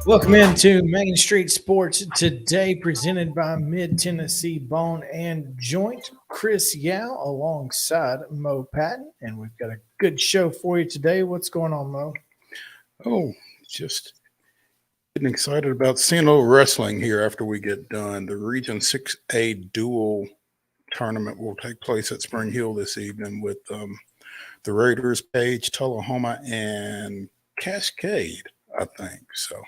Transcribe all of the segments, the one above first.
Welcome into Main Street Sports today, presented by Mid Tennessee Bone and Joint. Chris Yow alongside Mo Patton, and we've got a good show for you today. What's going on, Mo? Oh, just getting excited about seeing a little wrestling here after we get done. The Region 6A dual tournament will take place at Spring Hill this evening with the Raiders, Page, Tullahoma, and Cascade, I think. So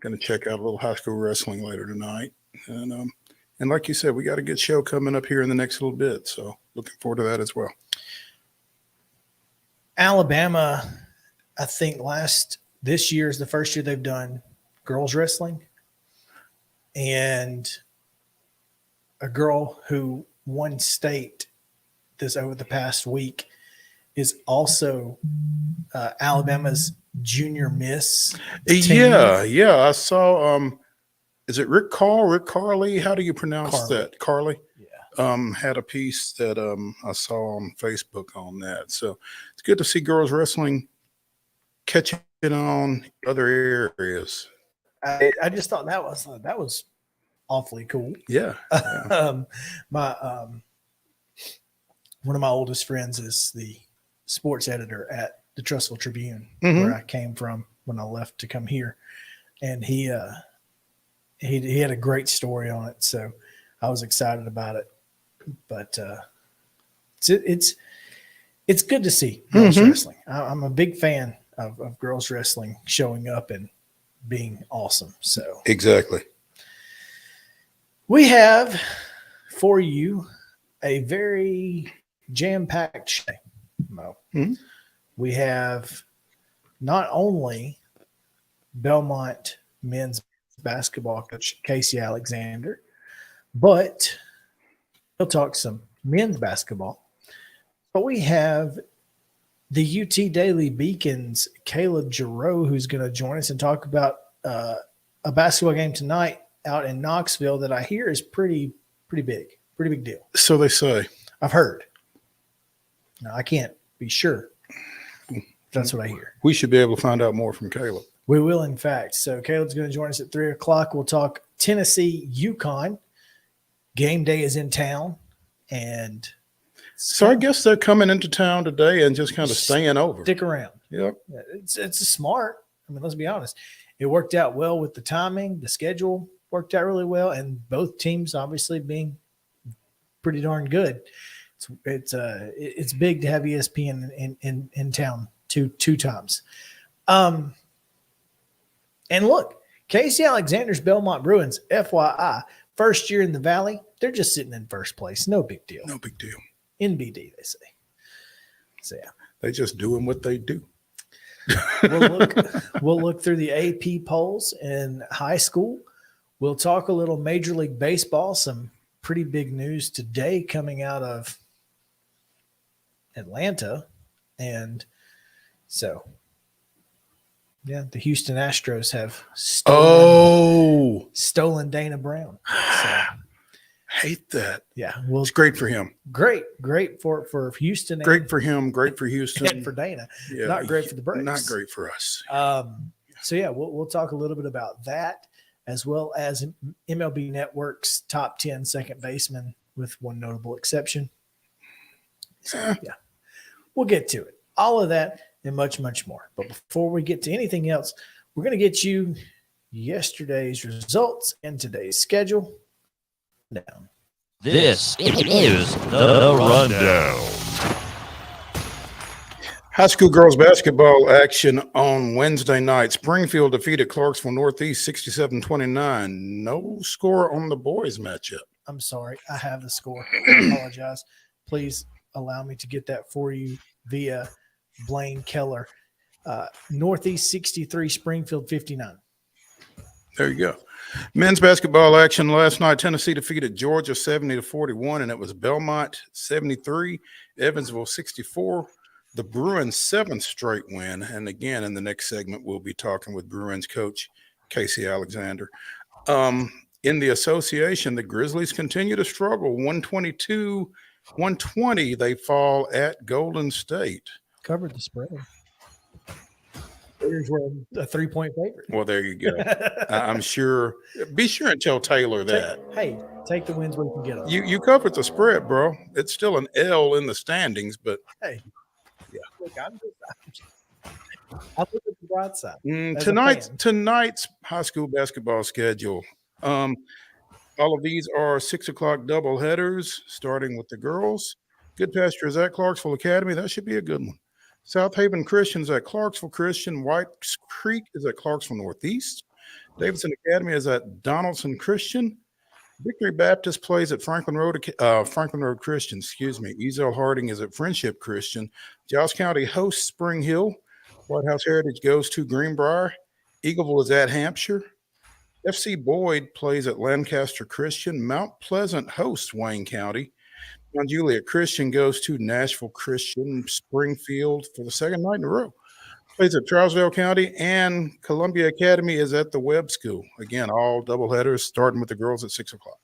going to check out a little high school wrestling later tonight. And like you said, we got a good show coming up here in the next little bit. So looking forward to that as well. Alabama, I think this year is the first year they've done girls wrestling. And a girl who won state over the past week is also Alabama's junior miss. Yeah. I saw, is it Rick Carly? How do you pronounce that? Carly? Yeah. Had a piece that I saw on Facebook on that. So it's good to see girls wrestling catching on other areas. I just thought that was awfully cool. Yeah. One of my oldest friends is the sports editor at the Trussville Tribune, where I came from when I left to come here, and he had a great story on it, so I was excited about it. But it's good to see girls wrestling. I'm a big fan of girls wrestling showing up and being awesome. So exactly, we have for you a very jam-packed show, Mo. We have not only Belmont men's basketball coach Casey Alexander, but he'll talk some men's basketball. But we have the UT Daily Beacon's Caleb Giroux, who's going to join us and talk about a basketball game tonight out in Knoxville that I hear is pretty big deal. So they say. I've heard. Now, I can't be sure. That's what I hear. We should be able to find out more from Caleb. We will, in fact. So Caleb's going to join us at 3 o'clock. We'll talk Tennessee, UConn. Game day is in town. And so I guess they're coming into town today and just kind of staying over. Stick around. Yep. It's smart. I mean, let's be honest. It worked out well with the timing. The schedule worked out really well. And both teams obviously being pretty darn good. It's big to have ESPN in town two times. And look, Casey Alexander's Belmont Bruins, FYI, first year in the Valley, they're just sitting in first place. No big deal. No big deal. NBD, they say. So yeah, they just doing what they do. We'll look through the AP polls in high school. We'll talk a little Major League Baseball. Some pretty big news today coming out of Atlanta, and so yeah, the Houston Astros have stolen Dana Brown. So, hate that. Yeah, well, it's great for him. Great for Houston. Great for him. Great for Houston. And for Dana. Yeah, not great for the Braves. Not great for us. So yeah, we'll talk a little bit about that, as well as MLB Network's top 10 second baseman, with one notable exception. So, yeah, we'll get to it. All of that and much, much more. But before we get to anything else, we're going to get you yesterday's results and today's schedule down. This is the Rundown. High school girls basketball action on Wednesday night. Springfield defeated Clarksville Northeast 67-29. No score on the boys matchup. I'm sorry. I have the score. I apologize. Please allow me to get that for you via Blaine Keller. Northeast 63, Springfield 59. There you go. Men's basketball action last night. Tennessee defeated Georgia 70-41, and it was Belmont 73, Evansville 64. The Bruins' 7th straight win. And again, in the next segment, we'll be talking with Bruins coach Casey Alexander. In the association, the Grizzlies continue to struggle. 122-120, they fall at Golden State. Covered the spread. Warriors were a 3-point favorite. Well, there you go. I'm sure. Be sure and tell Taylor that. Take the wins where you can get them. You covered the spread, bro. It's still an L in the standings, but Hey, yeah. Look, I look at the bright side. Tonight's high school basketball schedule. All of these are 6 o'clock double headers, starting with the girls. Good Pasture is at Clarksville Academy. That should be a good one. South Haven Christian's at Clarksville Christian. Whites Creek is at Clarksville Northeast. Davidson Academy is at Donaldson Christian. Victory Baptist plays at Franklin Road Christian. Ezel Harding is at Friendship Christian. Giles County hosts Spring Hill. White House Heritage goes to Greenbrier. Eagleville is at Hampshire. FC Boyd plays at Lancaster Christian. Mount Pleasant hosts Wayne County. Mount Juliet Christian goes to Nashville Christian. Springfield for the second night in a row plays at Trousdale County, and Columbia Academy is at the Webb School. Again, all doubleheaders starting with the girls at 6 o'clock.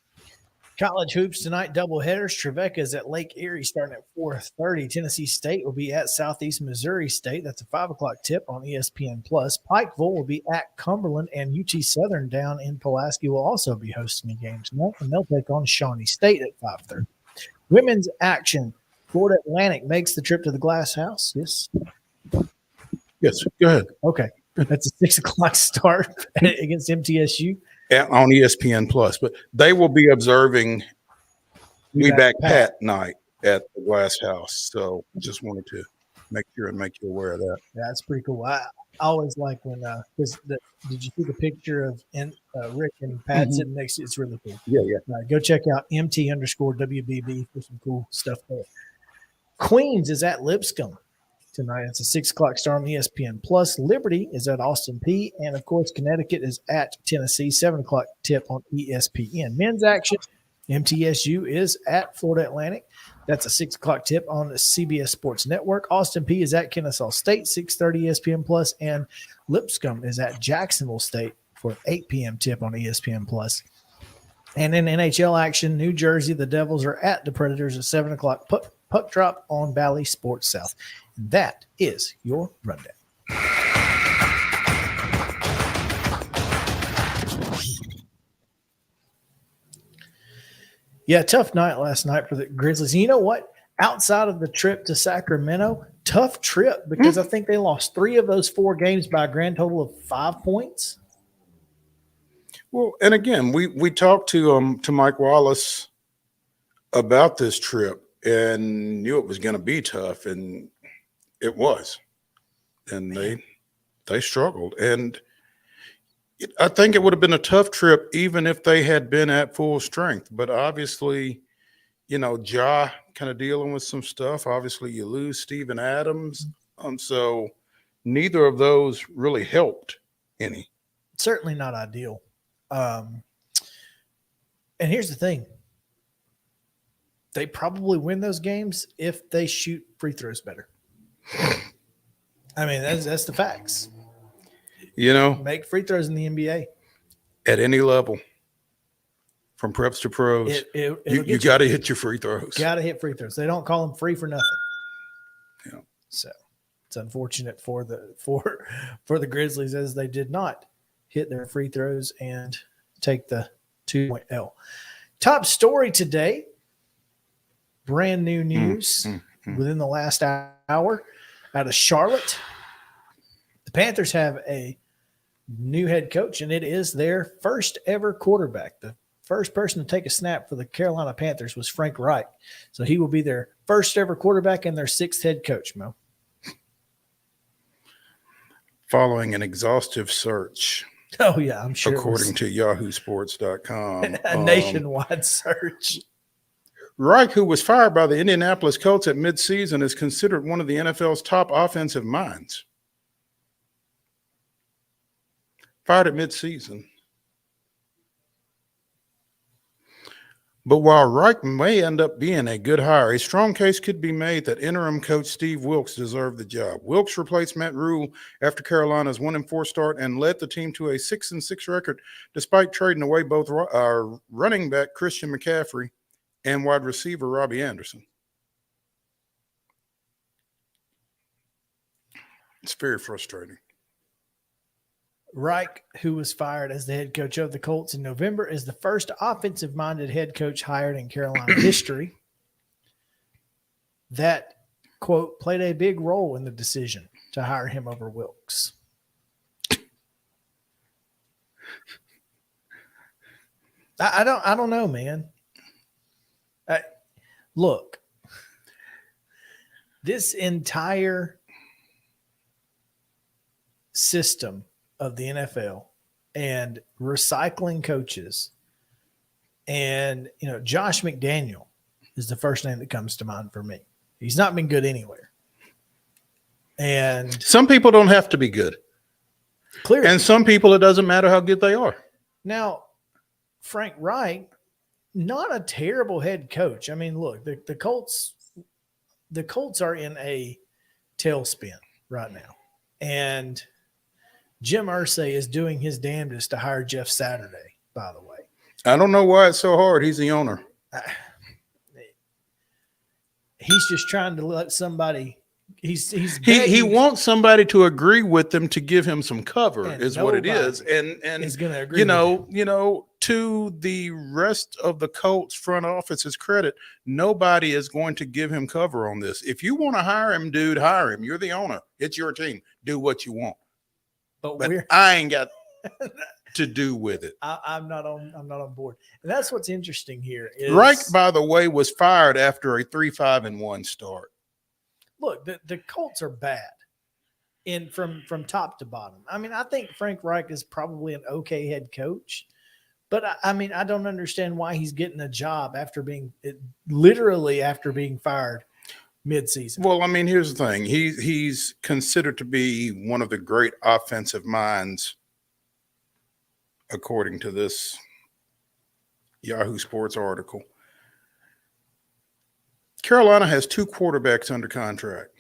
College hoops tonight, doubleheaders. Trevecca is at Lake Erie starting at 4:30. Tennessee State will be at Southeast Missouri State. That's a 5 o'clock tip on ESPN+. Pikeville will be at Cumberland, and UT Southern down in Pulaski will also be hosting a game tonight, and they'll take on Shawnee State at 5:30. Women's action. Florida Atlantic makes the trip to the Glass House. Yes, go ahead. Okay. That's a 6 o'clock start against MTSU. On ESPN+, but they will be observing We Back Pat night at the Glass House. So just wanted to make you aware of that. Yeah, that's pretty cool. I always like when did you see the picture of Rick and Pat sitting next to it? It's really cool. Yeah. Go check out MT_WBB for some cool stuff there. Queens is at Lipscomb tonight. It's a 6 o'clock start on ESPN+. Liberty is at Austin P. And, of course, Connecticut is at Tennessee, 7 o'clock tip on ESPN. Men's action, MTSU is at Florida Atlantic. That's a 6 o'clock tip on the CBS Sports Network. Austin P is at Kennesaw State, 6:30 ESPN+. And Lipscomb is at Jacksonville State for an 8 p.m. tip on ESPN+. And in NHL action, New Jersey, the Devils are at the Predators at 7 o'clock. Puck drop on Valley Sports South. And that is your rundown. Yeah, tough night last night for the Grizzlies. And you know what? Outside of the trip to Sacramento, tough trip because I think they lost 3 of those 4 games by a grand total of 5 points. Well, and again, we talked to Mike Wallace about this trip and knew it was going to be tough, and it was. And they struggled, and I think it would have been a tough trip even if they had been at full strength. But obviously, Ja kind of dealing with some stuff. Obviously, you lose Steven Adams, so neither of those really helped any. Certainly not ideal. And here's the thing. They probably win those games if they shoot free throws better. I mean, that's the facts. Make free throws in the NBA. At any level, from preps to pros, you got to hit your free throws. Got to hit free throws. They don't call them free for nothing. Yeah. So it's unfortunate for the Grizzlies as they did not hit their free throws and take the 2-point L. Top story today. Brand new news within the last hour out of Charlotte. The Panthers have a new head coach, and it is their first ever quarterback. The first person to take a snap for the Carolina Panthers was Frank Reich. So he will be their first ever quarterback and their 6th head coach, Mo. Following an exhaustive search. Oh, yeah, I'm sure. According to yahoosports.com. A nationwide search. Reich, who was fired by the Indianapolis Colts at midseason, is considered one of the NFL's top offensive minds. Fired at midseason. But while Reich may end up being a good hire, a strong case could be made that interim coach Steve Wilks deserved the job. Wilks replaced Matt Rule after Carolina's 1-4 start and led the team to a 6-6 record, despite trading away both running back Christian McCaffrey and wide receiver Robbie Anderson. It's very frustrating. Reich, who was fired as the head coach of the Colts in November, is the first offensive-minded head coach hired in Carolina history. That, quote, played a big role in the decision to hire him over Wilkes. I don't know, man. Look, this entire system of the NFL and recycling coaches, and Josh McDaniel is the first name that comes to mind for me. He's not been good anywhere, and Some people don't have to be good, clearly, and some people it doesn't matter how good they are. now Frank Reich, not a terrible head coach. I mean, look, the Colts are in a tailspin right now, and Jim Irsay is doing his damnedest to hire Jeff Saturday, by the way. I don't know why it's so hard. He's the owner. He's just trying to let somebody. He wants somebody to agree with him to give him some cover, And is what it nobody is. And is going to agree. with him. To the rest of the Colts front office's credit, nobody is going to give him cover on this. If you want to hire him, dude, hire him. You're the owner. It's your team. Do what you want. But But I ain't got to do with it. I'm not on board. And that's what's interesting here. Is, Reich, by the way, was fired after a 3-5-1 start. Look, the Colts are bad from top to bottom. I mean, I think Frank Reich is probably an okay head coach, but I mean, I don't understand why he's getting a job after being fired mid-season. Well, I mean, here's the thing. He's considered to be one of the great offensive minds, according to this Yahoo Sports article. Carolina has 2 quarterbacks under contract.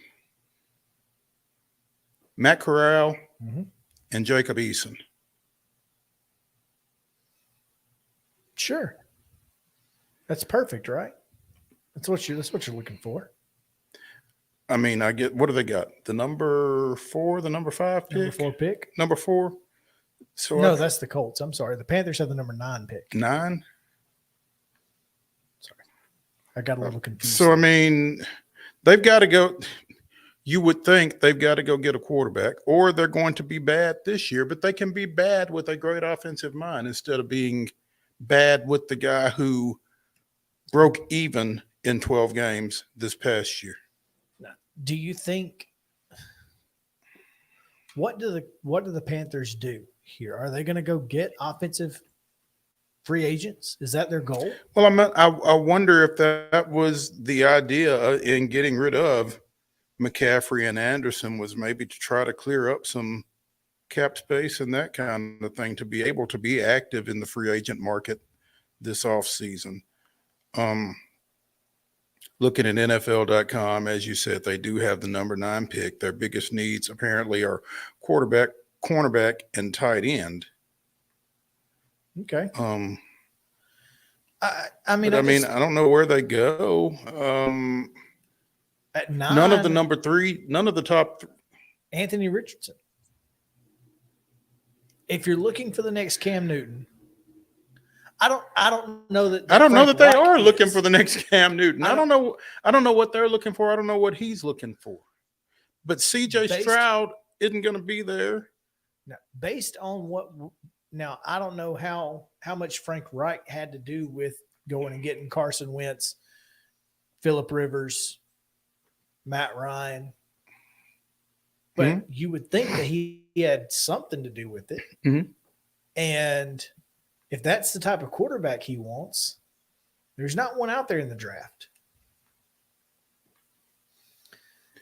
Matt Corral and Jacob Eason. Sure. That's perfect, right? That's what you're looking for. I mean, what do they got? The number 4, the number 5 pick? Number 4 pick? Number 4? So No, that's the Colts. I'm sorry. The Panthers have the number 9 pick. 9? Sorry. I got a little confused. So, I mean, they've got to go. You would think they've got to go get a quarterback, or they're going to be bad this year, but they can be bad with a great offensive mind instead of being bad with the guy who broke even in 12 games this past year. Do you think what do the Panthers do here? Are they going to go get offensive free agents? Is that their goal? Well, I wonder if that was the idea in getting rid of McCaffrey and Anderson, was maybe to try to clear up some cap space and that kind of thing to be able to be active in the free agent market this offseason. Looking at NFL.com, as you said, they do have the number 9 pick. Their biggest needs apparently are quarterback, cornerback, and tight end. Okay. I don't know where they go. At 9, none of the number 3, none of the top. Anthony Richardson. If you're looking for the next Cam Newton, I don't know that. I don't know that they Frank are Reich looking is. for the next Cam Newton. I don't know what they're looking for. I don't know what he's looking for. But CJ Stroud isn't going to be there. Now, based on what now, I don't know how much Frank Reich had to do with going and getting Carson Wentz, Phillip Rivers, Matt Ryan. But you would think that he had something to do with it. Mm-hmm. And if that's the type of quarterback he wants, there's not one out there in the draft.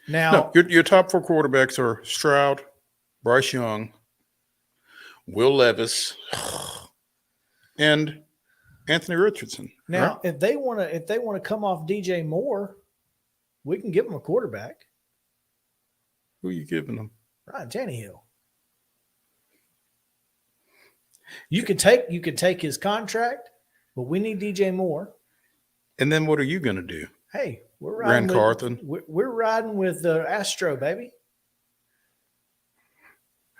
Now, No, your top 4 quarterbacks are Stroud, Bryce Young, Will Levis, and Anthony Richardson. now right? if they want to come off DJ Moore, we can give them a quarterback. Who are you giving them? Ryan Tannehill. You could take his contract, but we need DJ Moore. And then what are you going to do? Hey, we're riding Carthen. we're riding with Astro, baby.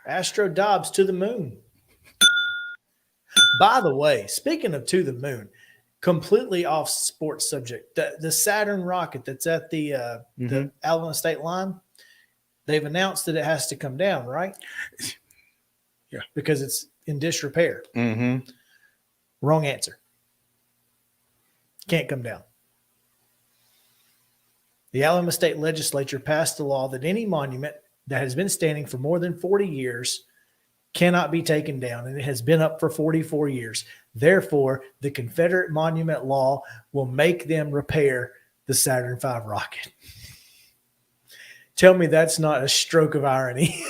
Astro Dobbs to the moon. By the way, speaking of to the moon, completely off sports subject, the Saturn rocket that's at the Alabama State line, they've announced that it has to come down, right? Yeah. Because it's in disrepair. Mm-hmm. Wrong answer. Can't come down. The Alabama State Legislature passed a law that any monument that has been standing for more than 40 years cannot be taken down, and it has been up for 44 years. Therefore, the Confederate Monument Law will make them repair the Saturn V rocket. Tell me that's not a stroke of irony.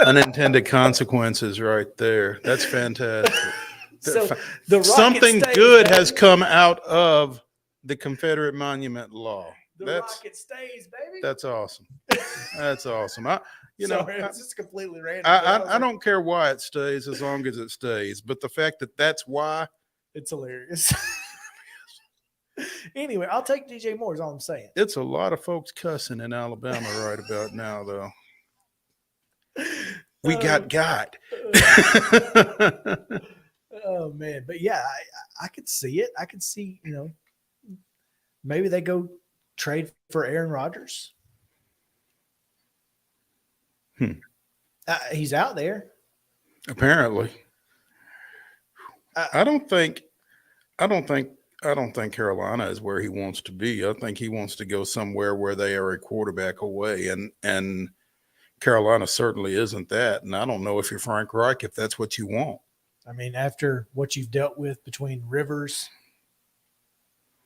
Unintended consequences right there. That's fantastic. So the rocket Something stays, good baby. has come out of the Confederate Monument Law. The rocket stays, baby. That's awesome. That's awesome. Sorry, it's just completely random. I don't care why it stays as long as it stays, but the fact that that's why, it's hilarious. Anyway, I'll take DJ Moore is all I'm saying. it's a lot of folks cussing in Alabama right about now, though. We got. Oh man, but yeah, I could see it. I could see, maybe they go trade for Aaron Rodgers. He's out there. Apparently, I don't think Carolina is where he wants to be. I think he wants to go somewhere where they are a quarterback away, and Carolina certainly isn't that. And I don't know if you're Frank Reich, if that's what you want. I mean, after what you've dealt with between Rivers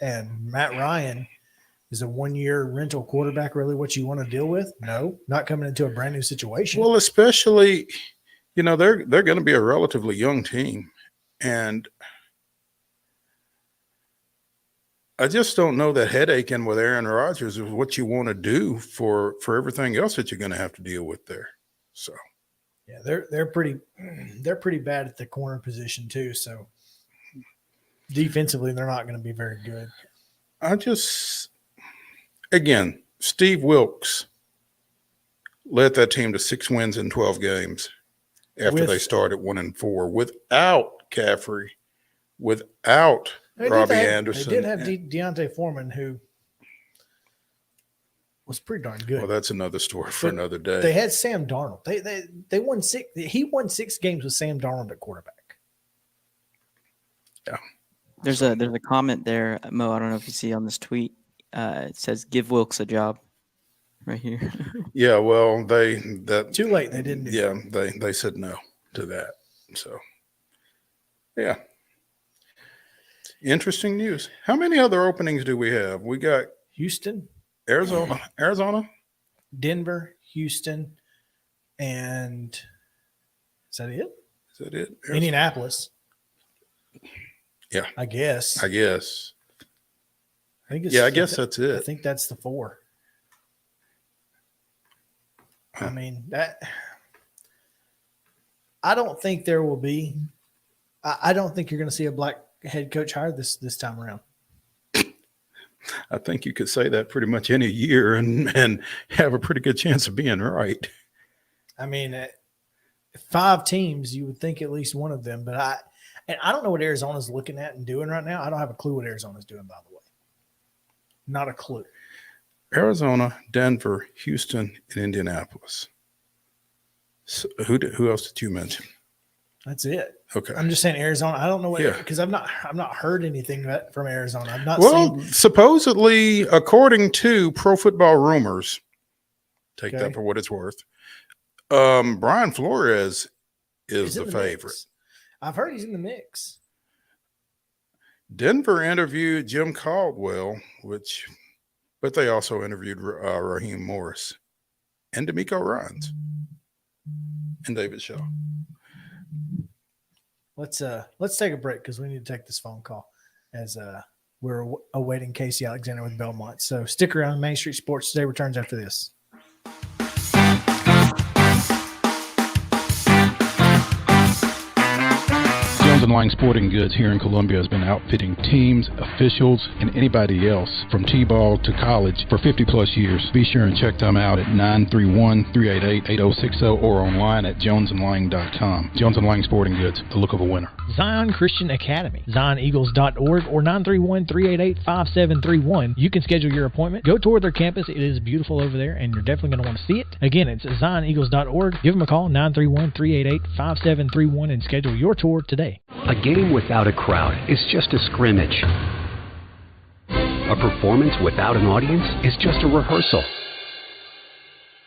and Matt Ryan, is a 1-year rental quarterback really what you want to deal with? No, not coming into a brand new situation. Well, especially, they're going to be a relatively young team. And I just don't know that headache with Aaron Rodgers is what you want to do for everything else that you're going to have to deal with there. So, yeah, they're pretty bad at the corner position too. So defensively, they're not going to be very good. Again, Steve Wilkes led that team to 6 wins in 12 games after they started 1-4 without Caffrey, without Robbie Anderson. They did have Deontay Foreman, who was pretty darn good. Well, that's another story for another day. They had Sam Darnold. They won 6. He won 6 games with Sam Darnold at quarterback. Yeah. There's a comment there, Mo. I don't know if you see on this tweet. It says, "Give Wilkes a job," right here. Yeah, well, Too late. They didn't. Yeah, they said no to that. So, yeah. Interesting news. How many other openings do we have? We got Houston, Arizona, Denver, Houston, and is that it? Is that it? Indianapolis. Yeah. I guess. I guess that's it. I think that's the 4. Huh. I mean, I don't think there will be. I don't think you're going to see a black head coach hired this time around. I think you could say that pretty much any year and have a pretty good chance of being right. I mean, 5 teams, you would think at least one of them, but I don't know what Arizona's looking at and doing right now. I don't have a clue what Arizona's doing, by the way. Not a clue. Arizona, Denver, Houston, and Indianapolis. So who else did you mention? That's it. Okay. I'm just saying Arizona. I don't know what, Yeah. because I've not heard anything from Arizona. I've not Well, seen. supposedly, according to Pro Football Rumors, take Okay. that for what it's worth, Brian Flores is in the the favorite. mix. I've heard he's in the mix. Denver interviewed Jim Caldwell, but they also interviewed Raheem Morris and D'Amico Ryans and David Shaw. Let's take a break because we need to take this phone call as we're awaiting Casey Alexander with Belmont. So stick around. Main Street Sports Today returns after this. and Lang Sporting Goods here in Columbia has been outfitting teams, officials, and anybody else from T-ball to college for 50-plus years. Be sure and check them out at 931-388-8060 or online at jonesandlang.com. Jones and Lang Sporting Goods, the look of a winner. Zion Christian Academy, zioneagles.org or 931-388-5731. You can schedule your appointment. Go tour their campus. It is beautiful over there, and you're definitely going to want to see it. Again, it's zioneagles.org. Give them a call, 931-388-5731, and schedule your tour today. A game without a crowd is just a scrimmage. A performance without an audience is just a rehearsal.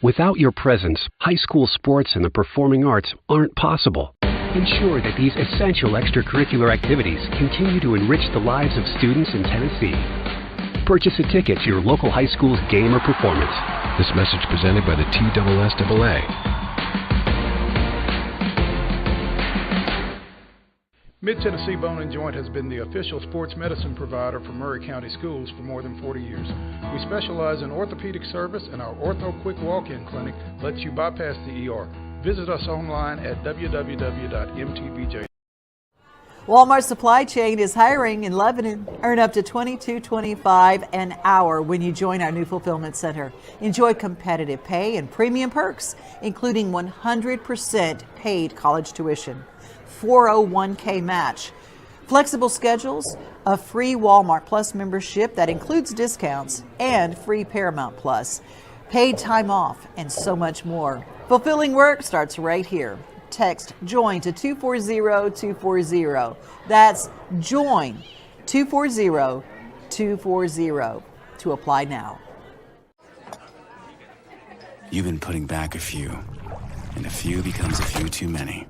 Without your presence, high school sports and the performing arts aren't possible. Ensure that these essential extracurricular activities continue to enrich the lives of students in Tennessee. Purchase a ticket to your local high school's game or performance. This message presented by the TSSAA. Mid-Tennessee Bone & Joint has been the official sports medicine provider for Maury County Schools for more than 40 years. We specialize in orthopedic service, and our Ortho Quick Walk-In Clinic lets you bypass the ER. Visit us online at www.mtbj. Walmart Supply Chain is hiring in Lebanon. Earn up to $22.25 an hour when you join our new fulfillment center. Enjoy competitive pay and premium perks, including 100% paid college tuition, 401k match, flexible schedules, a free Walmart Plus membership that includes discounts, and free Paramount Plus, paid time off, and so much more. Fulfilling work starts right here. Text JOIN to 240-240. That's JOIN 240-240 to apply now. You've been putting back a few, and a few becomes a few too many.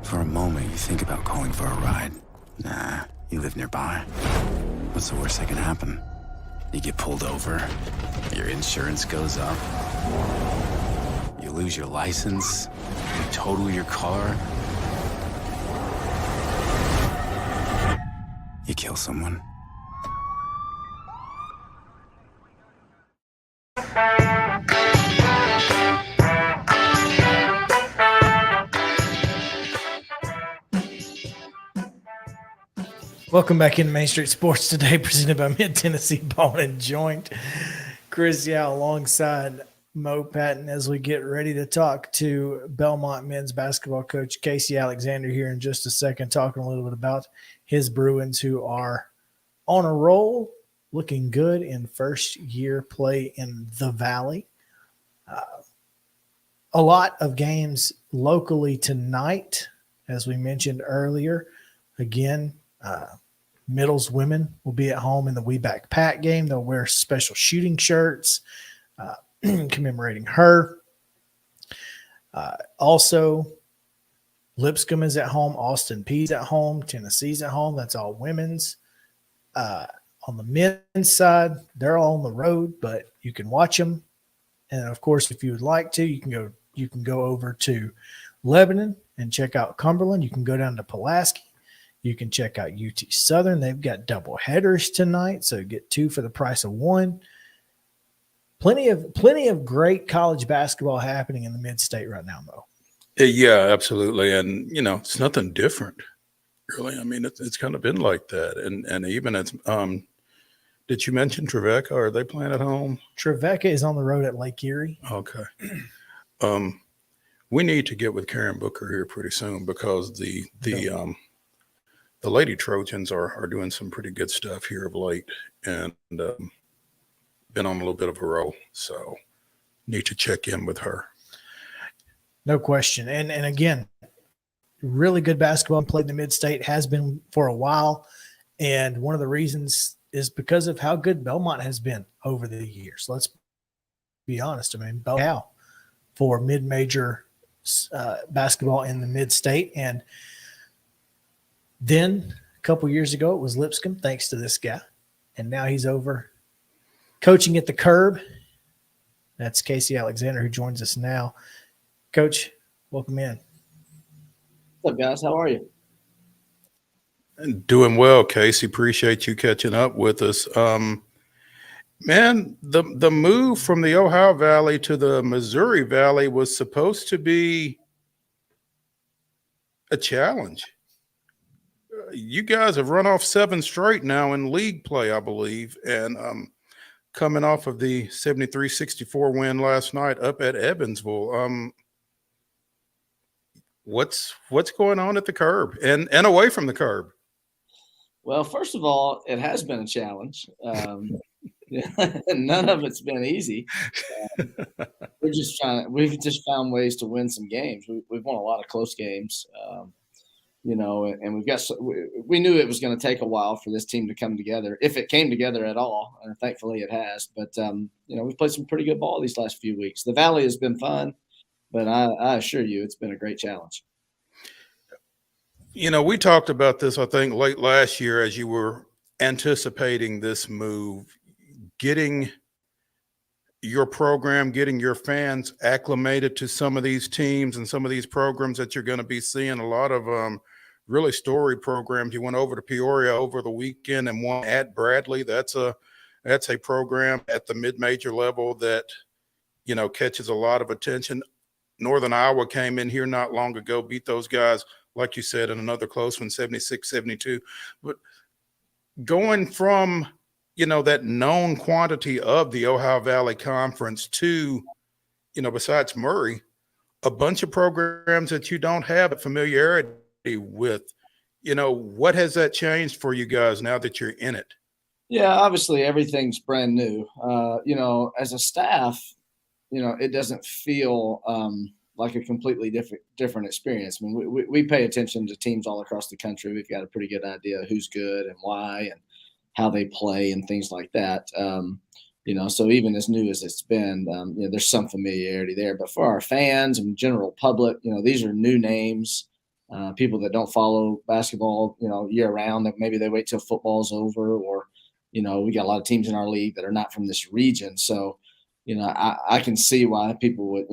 For a moment, you think about calling for a ride. Nah, you live nearby. What's the worst that can happen? You get pulled over, your insurance goes up, you lose your license, you total your car, you kill someone. Welcome back into Main Street Sports Today, presented by Mid-Tennessee Bone & Joint. Chris Yow alongside Mo Patton as we get ready to talk to Belmont men's basketball coach Casey Alexander here in just a second, talking a little bit about his Bruins, who are on a roll, looking good in first-year play in the Valley. A lot of games locally tonight, as we mentioned earlier. Again, Middle's women will be at home in the We Back Pat game. They'll wear special shooting shirts commemorating her. Also, Lipscomb is at home. Austin Peay's at home. Tennessee's at home. That's all women's. On the men's side, they're all on the road, but you can watch them. And, of course, if you would like to, you can go over to Lebanon and check out Cumberland. You can go down to Pulaski. You can check out UT Southern. They've got double headers tonight, so get two for the price of one. Plenty of great college basketball happening in the mid-state right now, Mo. Yeah, absolutely. And, it's nothing different, really. I mean, it's kind of been like that. And even it's did you mention Trevecca? Are they playing at home? Trevecca is on the road at Lake Erie. Okay. We need to get with Karen Booker here pretty soon, because the Lady Trojans are doing some pretty good stuff here of late, and been on a little bit of a roll. So need to check in with her. No question. And again, really good basketball played in the mid-state, has been for a while. And one of the reasons is because of how good Belmont has been over the years. Let's be honest. I mean, Belmont for mid-major basketball in the mid-state. And then a couple years ago, it was Lipscomb, thanks to this guy. And now he's over coaching at the Curb. That's Casey Alexander, who joins us now. Coach, welcome in. What's up, guys? How are you? Doing well, Casey. Appreciate you catching up with us. Man, the move from the Ohio Valley to the Missouri Valley was supposed to be a challenge. you guys have run off 7 straight now in league play, I believe, and coming off of the 73-64 win last night up at Evansville. What's going on at the curb and away from the curb? Well, first of all, it has been a challenge. None of it's been easy. We've just found ways to win some games. We've won a lot of close games, and we knew it was going to take a while for this team to come together, if it came together at all. And thankfully it has. But, we've played some pretty good ball these last few weeks. The Valley has been fun, but I assure you it's been a great challenge. We talked about this, I think, late last year as you were anticipating this move, getting your program, getting your fans acclimated to some of these teams and some of these programs that you're going to be seeing. A lot of really storied programs. You went over to Peoria over the weekend and won at Bradley. That's a program at the mid-major level that, catches a lot of attention. Northern Iowa came in here not long ago, beat those guys, like you said, in another close one, 76-72. But going from, that known quantity of the Ohio Valley Conference to, besides Murray, a bunch of programs that you don't have a familiarity with, what has that changed for you guys now that you're in it? Yeah, obviously everything's brand new. As a staff, it doesn't feel like a completely different experience. I mean, we pay attention to teams all across the country. We've got a pretty good idea who's good and why and how they play and things like that. So even as new as it's been, there's some familiarity there. But for our fans and general public, these are new names, people that don't follow basketball, year round, that maybe they wait till football's over, or, we got a lot of teams in our league that are not from this region. So, I can see why people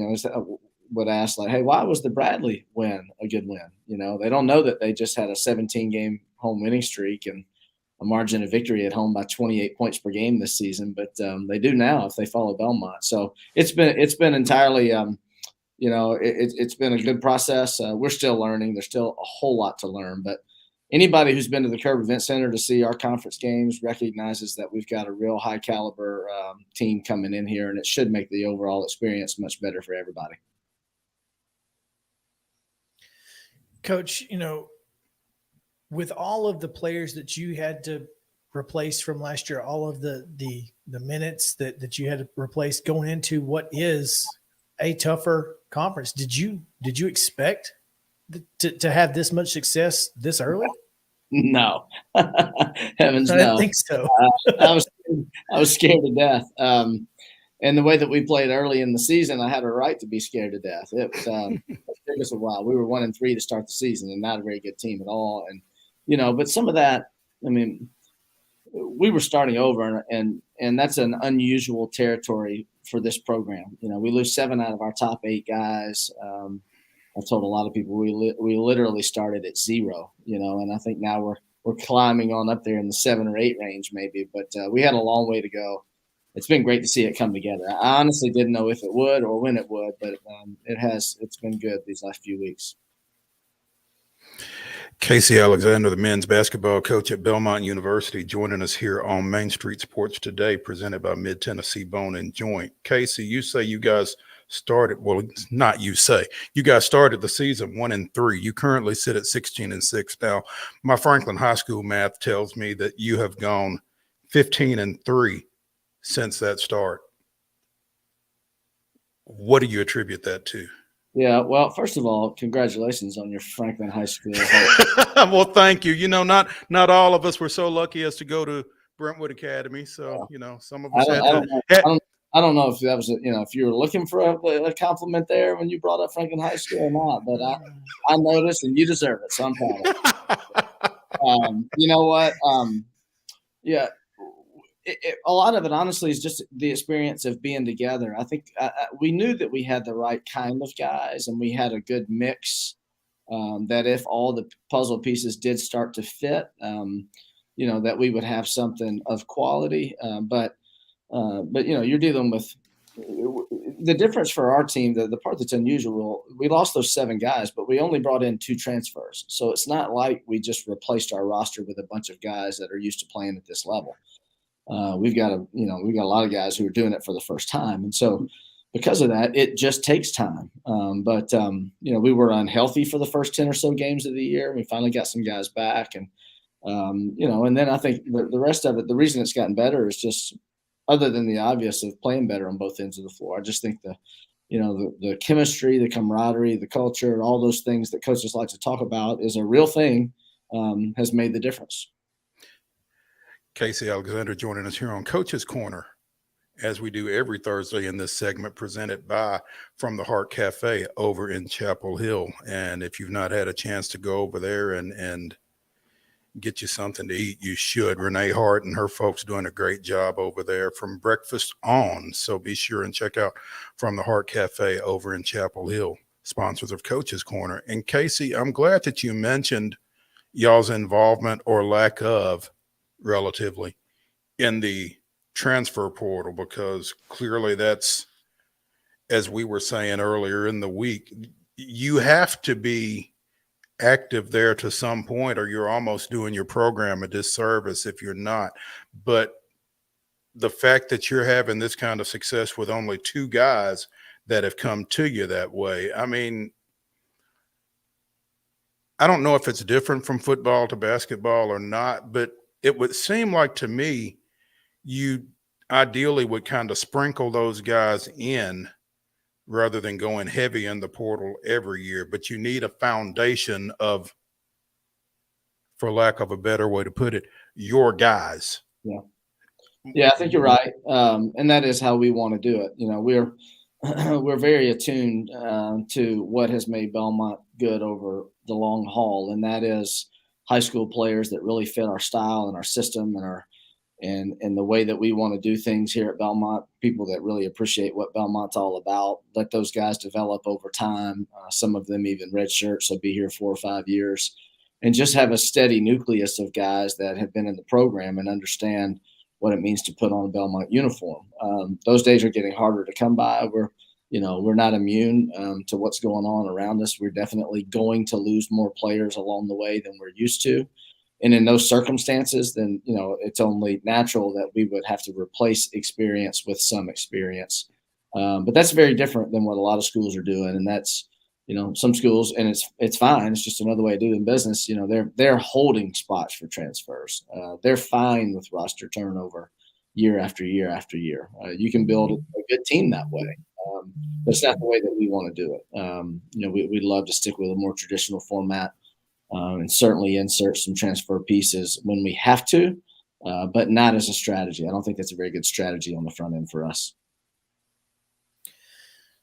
would ask, like, hey, why was the Bradley win a good win? They don't know that they just had a 17-game home winning streak and a margin of victory at home by 28 points per game this season, but they do now if they follow Belmont. So it's been entirely, it's been a good process. We're still learning. There's still a whole lot to learn, but anybody who's been to the Curb Event Center to see our conference games recognizes that we've got a real high caliber team coming in here, and it should make the overall experience much better for everybody. Coach, with all of the players that you had to replace from last year, all of the minutes that you had to replace going into what is a tougher conference, did you expect to have this much success this early? No, heavens, I no. didn't think so. I was scared to death. And the way that we played early in the season, I had a right to be scared to death. It took us a while. We were 1-3 to start the season, and not a very good team at all. And but some of that, I mean, we were starting over, and that's an unusual territory for this program. We lose 7 out of our top 8 guys. I told a lot of people we literally started at 0, and I think now we're climbing on up there in the 7 or 8 range maybe, but we had a long way to go. It's been great to see it come together. I honestly didn't know if it would or when it would, but it's been good these last few weeks. Casey Alexander, the men's basketball coach at Belmont University, joining us here on Main Street Sports Today, presented by Mid-Tennessee Bone and Joint. Casey, you say you guys started, well, not you say, you guys started the season 1-3. You currently sit at 16-6. Now, my Franklin High School math tells me that you have gone 15-3 since that start. What do you attribute that to? Yeah, well, first of all, congratulations on your Franklin High School. Well, thank you. Not all of us were so lucky as to go to Brentwood Academy. So, some of us I don't know if that was, if you were looking for a compliment there when you brought up Franklin High School or not, but I noticed, and you deserve it. So I'm proud of it. You know what? Yeah. A lot of it, honestly, is just the experience of being together. I think we knew that we had the right kind of guys, and we had a good mix. That if all the puzzle pieces did start to fit, that we would have something of quality. But you're dealing with the difference for our team, the part that's unusual, we lost those 7 guys, but we only brought in 2 transfers. So it's not like we just replaced our roster with a bunch of guys that are used to playing at this level. We've got a lot of guys who are doing it for the first time. And so because of that, it just takes time. But we were unhealthy for the first 10 or so games of the year. We finally got some guys back, and and then I think the rest of it, the reason it's gotten better is just, other than the obvious of playing better on both ends of the floor, I just think the chemistry, the camaraderie, the culture, all those things that coaches like to talk about is a real thing, has made the difference. Casey Alexander joining us here on Coach's Corner, as we do every Thursday in this segment, presented by From the Heart Cafe over in Chapel Hill. And if you've not had a chance to go over there and get you something to eat, you should. Renee Hart and her folks doing a great job over there from breakfast on. So be sure and check out From the Heart Cafe over in Chapel Hill, sponsors of Coach's Corner. And Casey, I'm glad that you mentioned y'all's involvement, or lack of, relatively, in the transfer portal, because clearly that's, as we were saying earlier in the week, you have to be active there to some point, or you're almost doing your program a disservice if you're not. But the fact that you're having this kind of success with only 2 guys that have come to you that way, I mean, I don't know if it's different from football to basketball or not, but it would seem like to me you ideally would kind of sprinkle those guys in rather than going heavy in the portal every year. But you need a foundation of, for lack of a better way to put it, your guys. Yeah, I think you're right. And that is how we want to do it. We're very attuned to what has made Belmont good over the long haul, and that is high school players that really fit our style and our system and the way that we want to do things here at Belmont. People that really appreciate what Belmont's all about. Let those guys develop over time. Some of them even redshirt, so be here 4 or 5 years, and just have a steady nucleus of guys that have been in the program and understand what it means to put on a Belmont uniform. Those days are getting harder to come by. We're not immune to what's going on around us. We're definitely going to lose more players along the way than we're used to. And in those circumstances, then, it's only natural that we would have to replace experience with some experience. But that's very different than what a lot of schools are doing. And that's, some schools, and it's fine. It's just another way of doing business. They're holding spots for transfers. They're fine with roster turnover year after year after year. You can build a good team that way. But it's not the way that we want to do it. We'd love to stick with a more traditional format, and certainly insert some transfer pieces when we have to, but not as a strategy. I don't think that's a very good strategy on the front end for us.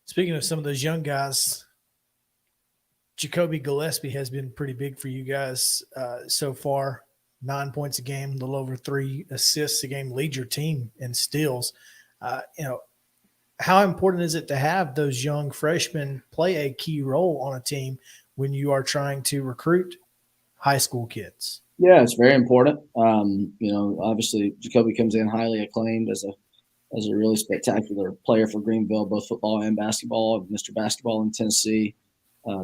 Speaking of some of those young guys, Jacoby Gillespie has been pretty big for you guys so far. 9 points a game, a little over 3 assists a game, lead your team in steals. How important is it to have those young freshmen play a key role on a team when you are trying to recruit high school kids? Yeah, it's very important. Obviously Jacoby comes in highly acclaimed as a really spectacular player for Greenville, both football and basketball, Mr. Basketball in Tennessee.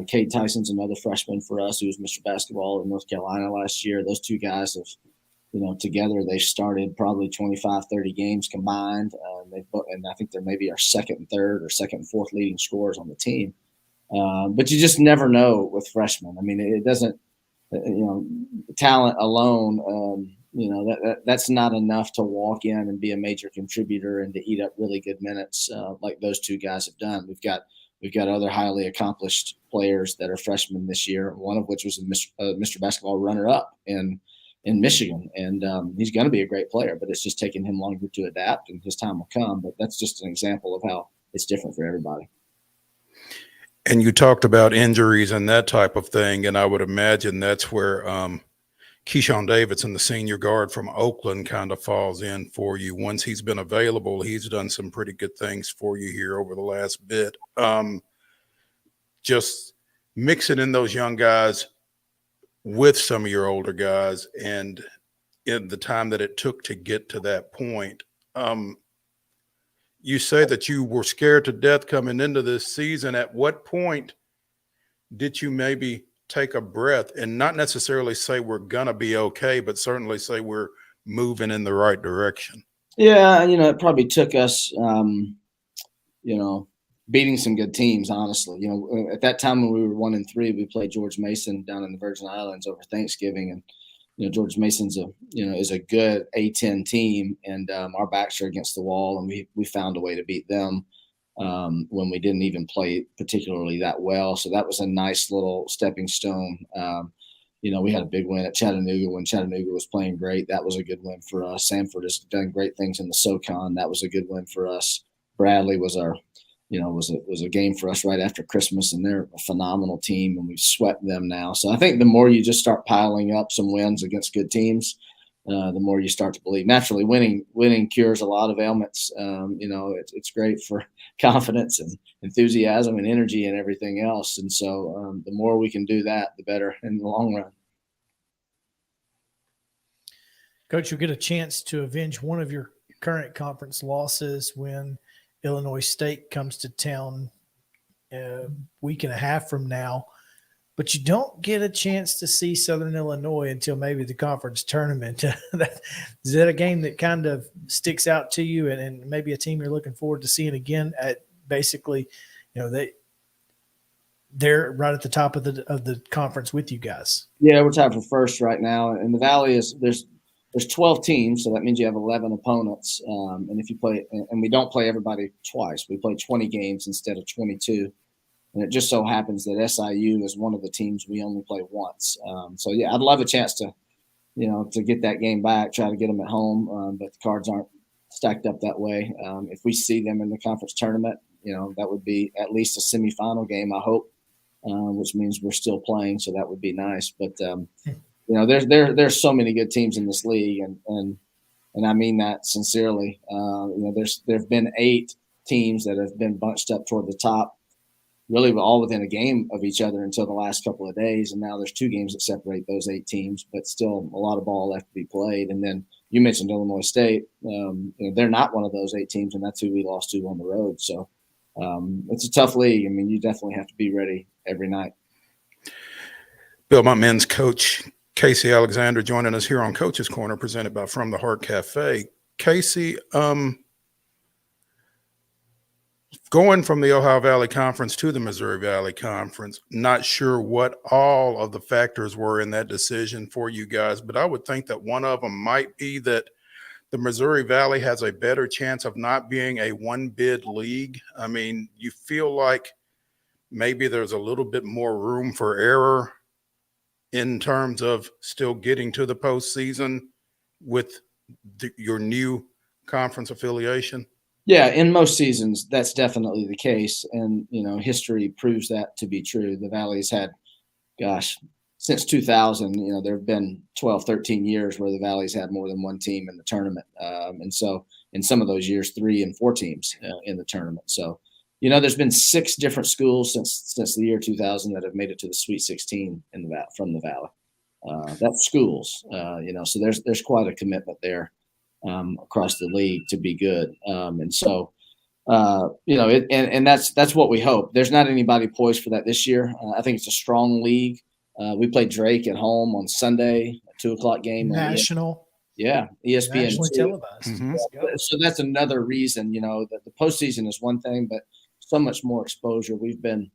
Cade Tyson's another freshman for us who was Mr. Basketball in North Carolina last year. Those 2 guys have, together they started probably 25, 30 games combined. And I think they're maybe our second and third or second and fourth leading scorers on the team. But you just never know with freshmen. I mean, it doesn't, talent alone, that's not enough to walk in and be a major contributor and to eat up really good minutes like those 2 guys have done. We've got other highly accomplished players that are freshmen this year, one of which was a Mr. Basketball runner-up in Michigan. And he's going to be a great player, but it's just taking him longer to adapt, and his time will come. But that's just an example of how it's different for everybody. And you talked about injuries and that type of thing, and I would imagine that's where Keyshawn Davidson, the senior guard from Oakland, kind of falls in for you. Once he's been available, he's done some pretty good things for you here over the last bit. Just mixing in those young guys with some of your older guys, and in the time that it took to get to that point, you say that you were scared to death coming into this season. At what point did you maybe take a breath and not necessarily say we're going to be okay, but certainly say we're moving in the right direction? Yeah, it probably took us, beating some good teams, honestly. At that time when we were 1-3, we played George Mason down in the Virgin Islands over Thanksgiving. And, George Mason's is a good A-10 team, and our backs are against the wall, and we found a way to beat them when we didn't even play particularly that well. So that was a nice little stepping stone. We had a big win at Chattanooga when Chattanooga was playing great. That was a good win for us. Sanford has done great things in the SoCon. That was a good win for us. Bradley was was a game for us right after Christmas, and they're a phenomenal team, and we've swept them now. So I think the more you just start piling up some wins against good teams, the more you start to believe. Naturally, winning cures a lot of ailments. It's great for confidence and enthusiasm and energy and everything else. And so the more we can do that, the better in the long run. Coach, you'll get a chance to avenge one of your current conference losses when Illinois State comes to town a week and a half from now, but you don't get a chance to see Southern Illinois until maybe the conference tournament. Is that a game that kind of sticks out to you, and maybe a team you're looking forward to seeing again at basically, they're right at the top of the conference with you guys? Yeah, we're tied for first right now. And the Valley there's 12 teams, so that means you have 11 opponents. And if you play, and we don't play everybody twice, we play 20 games instead of 22. And it just so happens that SIU is one of the teams we only play once. So yeah, I'd love a chance to get that game back, try to get them at home. But the cards aren't stacked up that way. If we see them in the conference tournament, that would be at least a semifinal game, I hope, which means we're still playing. So that would be nice. But, there's so many good teams in this league, and I mean that sincerely. There've been 8 teams that have been bunched up toward the top, really all within a game of each other until the last couple of days, and now there's 2 games that separate those 8 teams, but still a lot of ball left to be played. And then you mentioned Illinois State. They're not one of those 8 teams, and that's who we lost to on the road. So it's a tough league. I mean, you definitely have to be ready every night. Belmont men's coach Casey Alexander joining us here on Coach's Corner, presented by From the Heart Cafe. Casey, going from the Ohio Valley Conference to the Missouri Valley Conference, not sure what all of the factors were in that decision for you guys, but I would think that one of them might be that the Missouri Valley has a better chance of not being a one-bid league. I mean, you feel like maybe there's a little bit more room for error in terms of still getting to the postseason with your new conference affiliation? Yeah, in most seasons, that's definitely the case. And, history proves that to be true. The Valley's had, since 2000, there have been 12, 13 years where the Valley's had more than one team in the tournament. And so in some of those years, 3 and 4 teams in the tournament. So, there's been 6 different schools since the year 2000 that have made it to the Sweet 16 from the Valley. That's schools, so there's quite a commitment there across the league to be good. And so, and that's what we hope. There's not anybody poised for that this year. I think it's a strong league. We played Drake at home on Sunday, a 2:00 game. National. Yeah, ESPN. Nationally televised. Mm-hmm. So that's another reason, that the postseason is one thing, but so much more exposure. We've been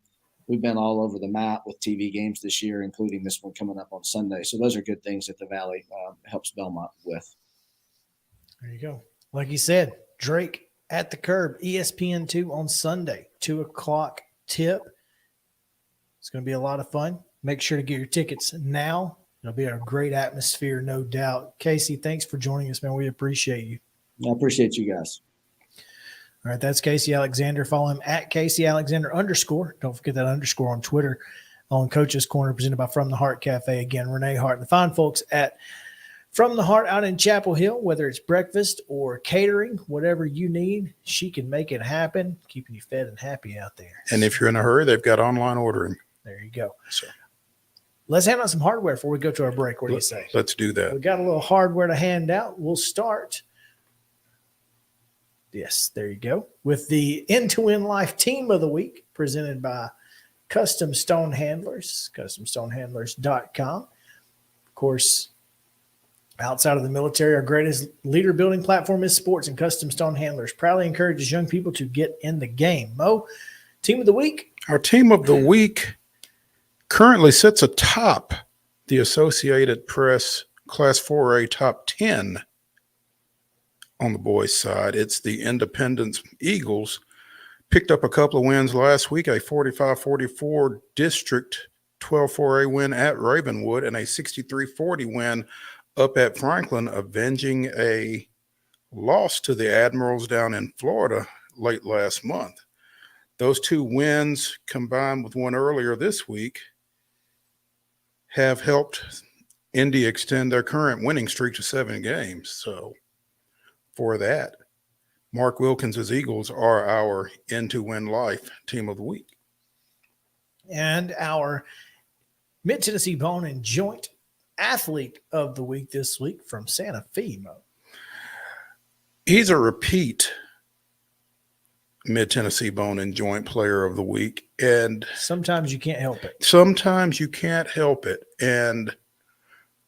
all over the map with TV games this year, including this one coming up on Sunday. So those are good things that the Valley helps Belmont with. There you go. Like you said, Drake at the Curb, ESPN2 on Sunday, 2:00 tip. It's going to be a lot of fun. Make sure to get your tickets now. It'll be a great atmosphere, no doubt. Casey, thanks for joining us, man. We appreciate you. I appreciate you guys. All right, that's Casey Alexander. Follow him at Casey Alexander _. Don't forget that _ on Twitter. On Coach's Corner, presented by From the Heart Cafe. Again, Renee Hart. The fine folks at From the Heart out in Chapel Hill, whether it's breakfast or catering, whatever you need, she can make it happen, keeping you fed and happy out there. And if you're in a hurry, they've got online ordering. There you go. So let's hand out some hardware before we go to our break. What do you say? Let's do that. We got a little hardware to hand out. We'll start Yes, there you go. With the End-to-Win Life Team of the Week presented by Custom Stone Handlers, customstonehandlers.com. Of course, outside of the military, our greatest leader building platform is sports, and Custom Stone Handlers proudly encourages young people to get in the game. Mo, Team of the Week? Our Team of the Week currently sits atop the Associated Press Class 4A Top 10 on the boys' side. It's the Independence Eagles. Picked up a couple of wins last week, a 45-44 District 12-4A win at Ravenwood and a 63-40 win up at Franklin, avenging a loss to the Admirals down in Florida late last month. Those two wins, combined with one earlier this week, have helped Indy extend their current winning streak to 7 games. So for that, Mark Wilkins' Eagles are our End-to-Win Life Team of the Week. And our Mid-Tennessee Bone and Joint Athlete of the Week this week from Santa Fe, Mo. He's a repeat Mid-Tennessee Bone and Joint Player of the Week. And sometimes you can't help it. Sometimes you can't help it. And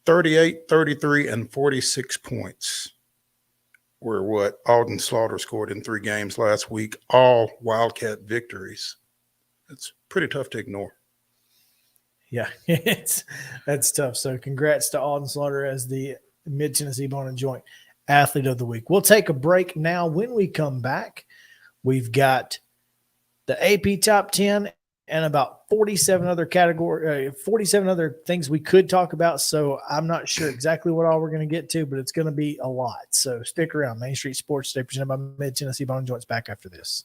38, 33, and 46 points were what Alden Slaughter scored in 3 games last week, all Wildcat victories. It's pretty tough to ignore. Yeah, that's tough. So congrats to Alden Slaughter as the Mid-Tennessee Bone and Joint Athlete of the Week. We'll take a break now. When we come back, we've got the AP Top 10 and about 47 other things we could talk about. So I'm not sure exactly what all we're going to get to, but it's going to be a lot. So stick around. Main Street Sports Today, presented by Mid-Tennessee Bone and Joints, back after this.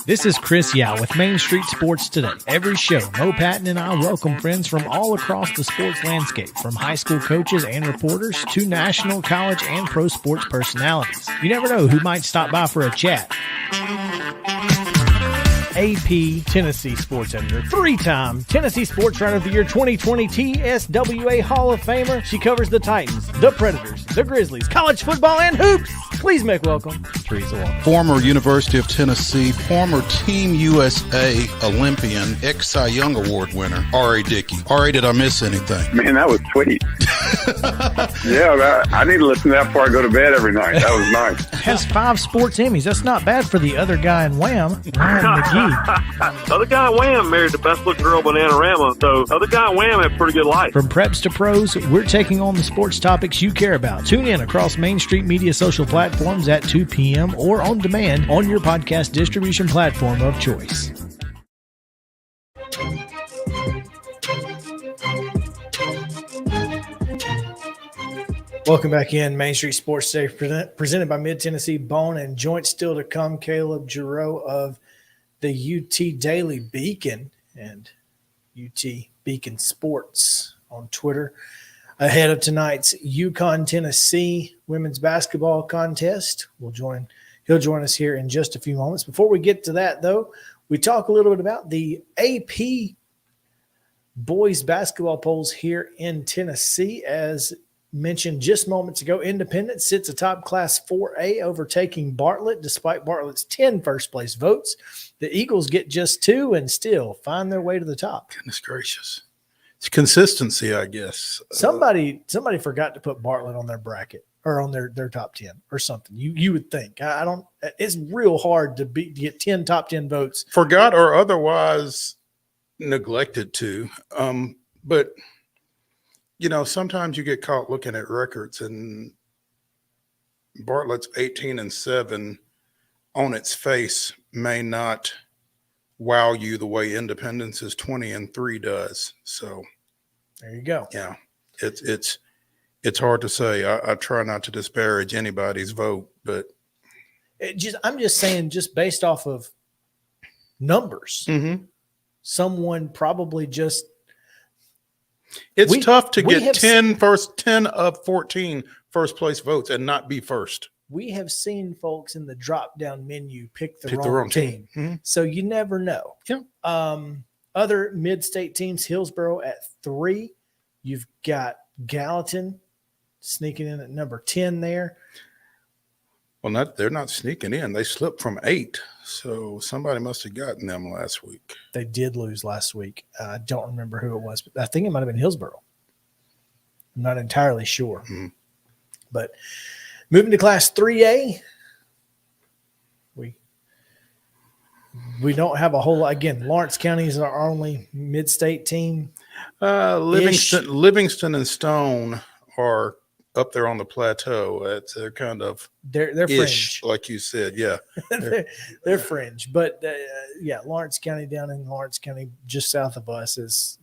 This is Chris Yow with Main Street Sports Today. Every show, Mo Patton and I welcome friends from all across the sports landscape, from high school coaches and reporters to national, college, and pro sports personalities. You never know who might stop by for a chat. AP Tennessee Sports Editor, 3-time Tennessee Sports Writer of the Year 2020 TSWA Hall of Famer. She covers the Titans, the Predators, the Grizzlies, college football, and hoops. Please make welcome Teresa Walker. Former University of Tennessee, former Team USA Olympian, ex-Cy Young Award winner, R.A. Dickey. R.A., did I miss anything? Man, that was sweet. Yeah, I need to listen to that before I go to bed every night. That was nice. Has 5 sports Emmys. That's not bad for the other guy in Wham, Ryan McGee. The other guy in Wham married the best looking girl, Bananarama. So the other guy in Wham had a pretty good life. From preps to pros, we're taking on the sports topics you care about. Tune in across Main Street Media social platforms at 2 p.m. or on demand on your podcast distribution platform of choice. Welcome back in. Main Street Sports Today, presented by Mid-Tennessee Bone and Joint. Still to come, Caleb Giroux of the UT Daily Beacon and UT Beacon Sports on Twitter ahead of tonight's UConn Tennessee women's basketball contest. He'll join us here in just a few moments. Before we get to that, though, we talk a little bit about the AP boys basketball polls here in Tennessee. As mentioned just moments ago, Independence sits atop Class 4A, overtaking Bartlett despite Bartlett's 10 first-place votes. The Eagles get just 2 and still find their way to the top. Goodness gracious. It's consistency, I guess. Somebody forgot to put Bartlett on their bracket or on their top 10 or something. You would think. I don't. It's real hard to get 10 top 10 votes. Forgot or otherwise neglected to. But you know, sometimes you get caught looking at records, and Bartlett's 18-7 on its face may not wow you the way Independence's 20-3 does. So there you go. Yeah, it's hard to say. I try not to disparage anybody's vote, but I'm just saying, just based off of numbers, someone probably just. It's tough to get 10 of 14 first place votes and not be first. We have seen folks in the drop down menu pick the wrong team. So you never know. Yeah. Other mid-state teams, Hillsboro at 3. You've got Gallatin sneaking in at number 10 there. Well, they're not sneaking in. They slipped from 8. So somebody must have gotten them last week. They did lose last week. I don't remember who it was, but I think it might have been Hillsboro. I'm not entirely sure. Mm-hmm. But moving to Class 3A, we don't have a whole lot. Again, Lawrence County is our only mid-state team. Livingston and Stone are up there on the plateau. They're kind of they're fringe, like you said. Yeah, they're fringe. But Lawrence County down in Lawrence County, just south of us, is,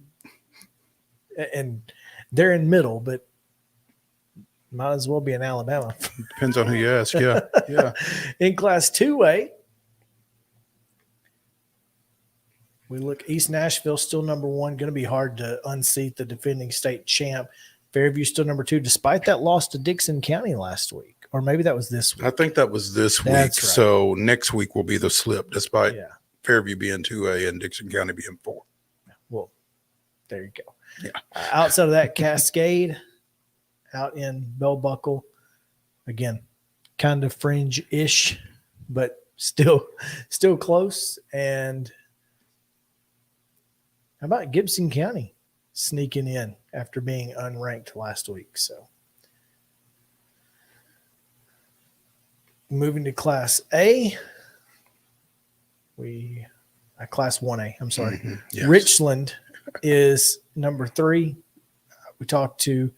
and they're in middle, but might as well be in Alabama. Depends on who you ask. Yeah, yeah. In Class 2A, we look East Nashville still number 1. Going to be hard to unseat the defending state champ. Fairview still number 2, despite that loss to Dixon County last week. Or maybe that was this week. I think that was this week. That's right. So next week will be the slip, despite Fairview being 2A and Dixon County being 4. Well, there you go. Yeah. Outside of that, Cascade out in Bell Buckle. Again, kind of fringe-ish, but still close. And how about Gibson County sneaking in after being unranked last week? So moving to Class A, Class 1A, I'm sorry. Mm-hmm. Yes. Richland is number 3. We talked to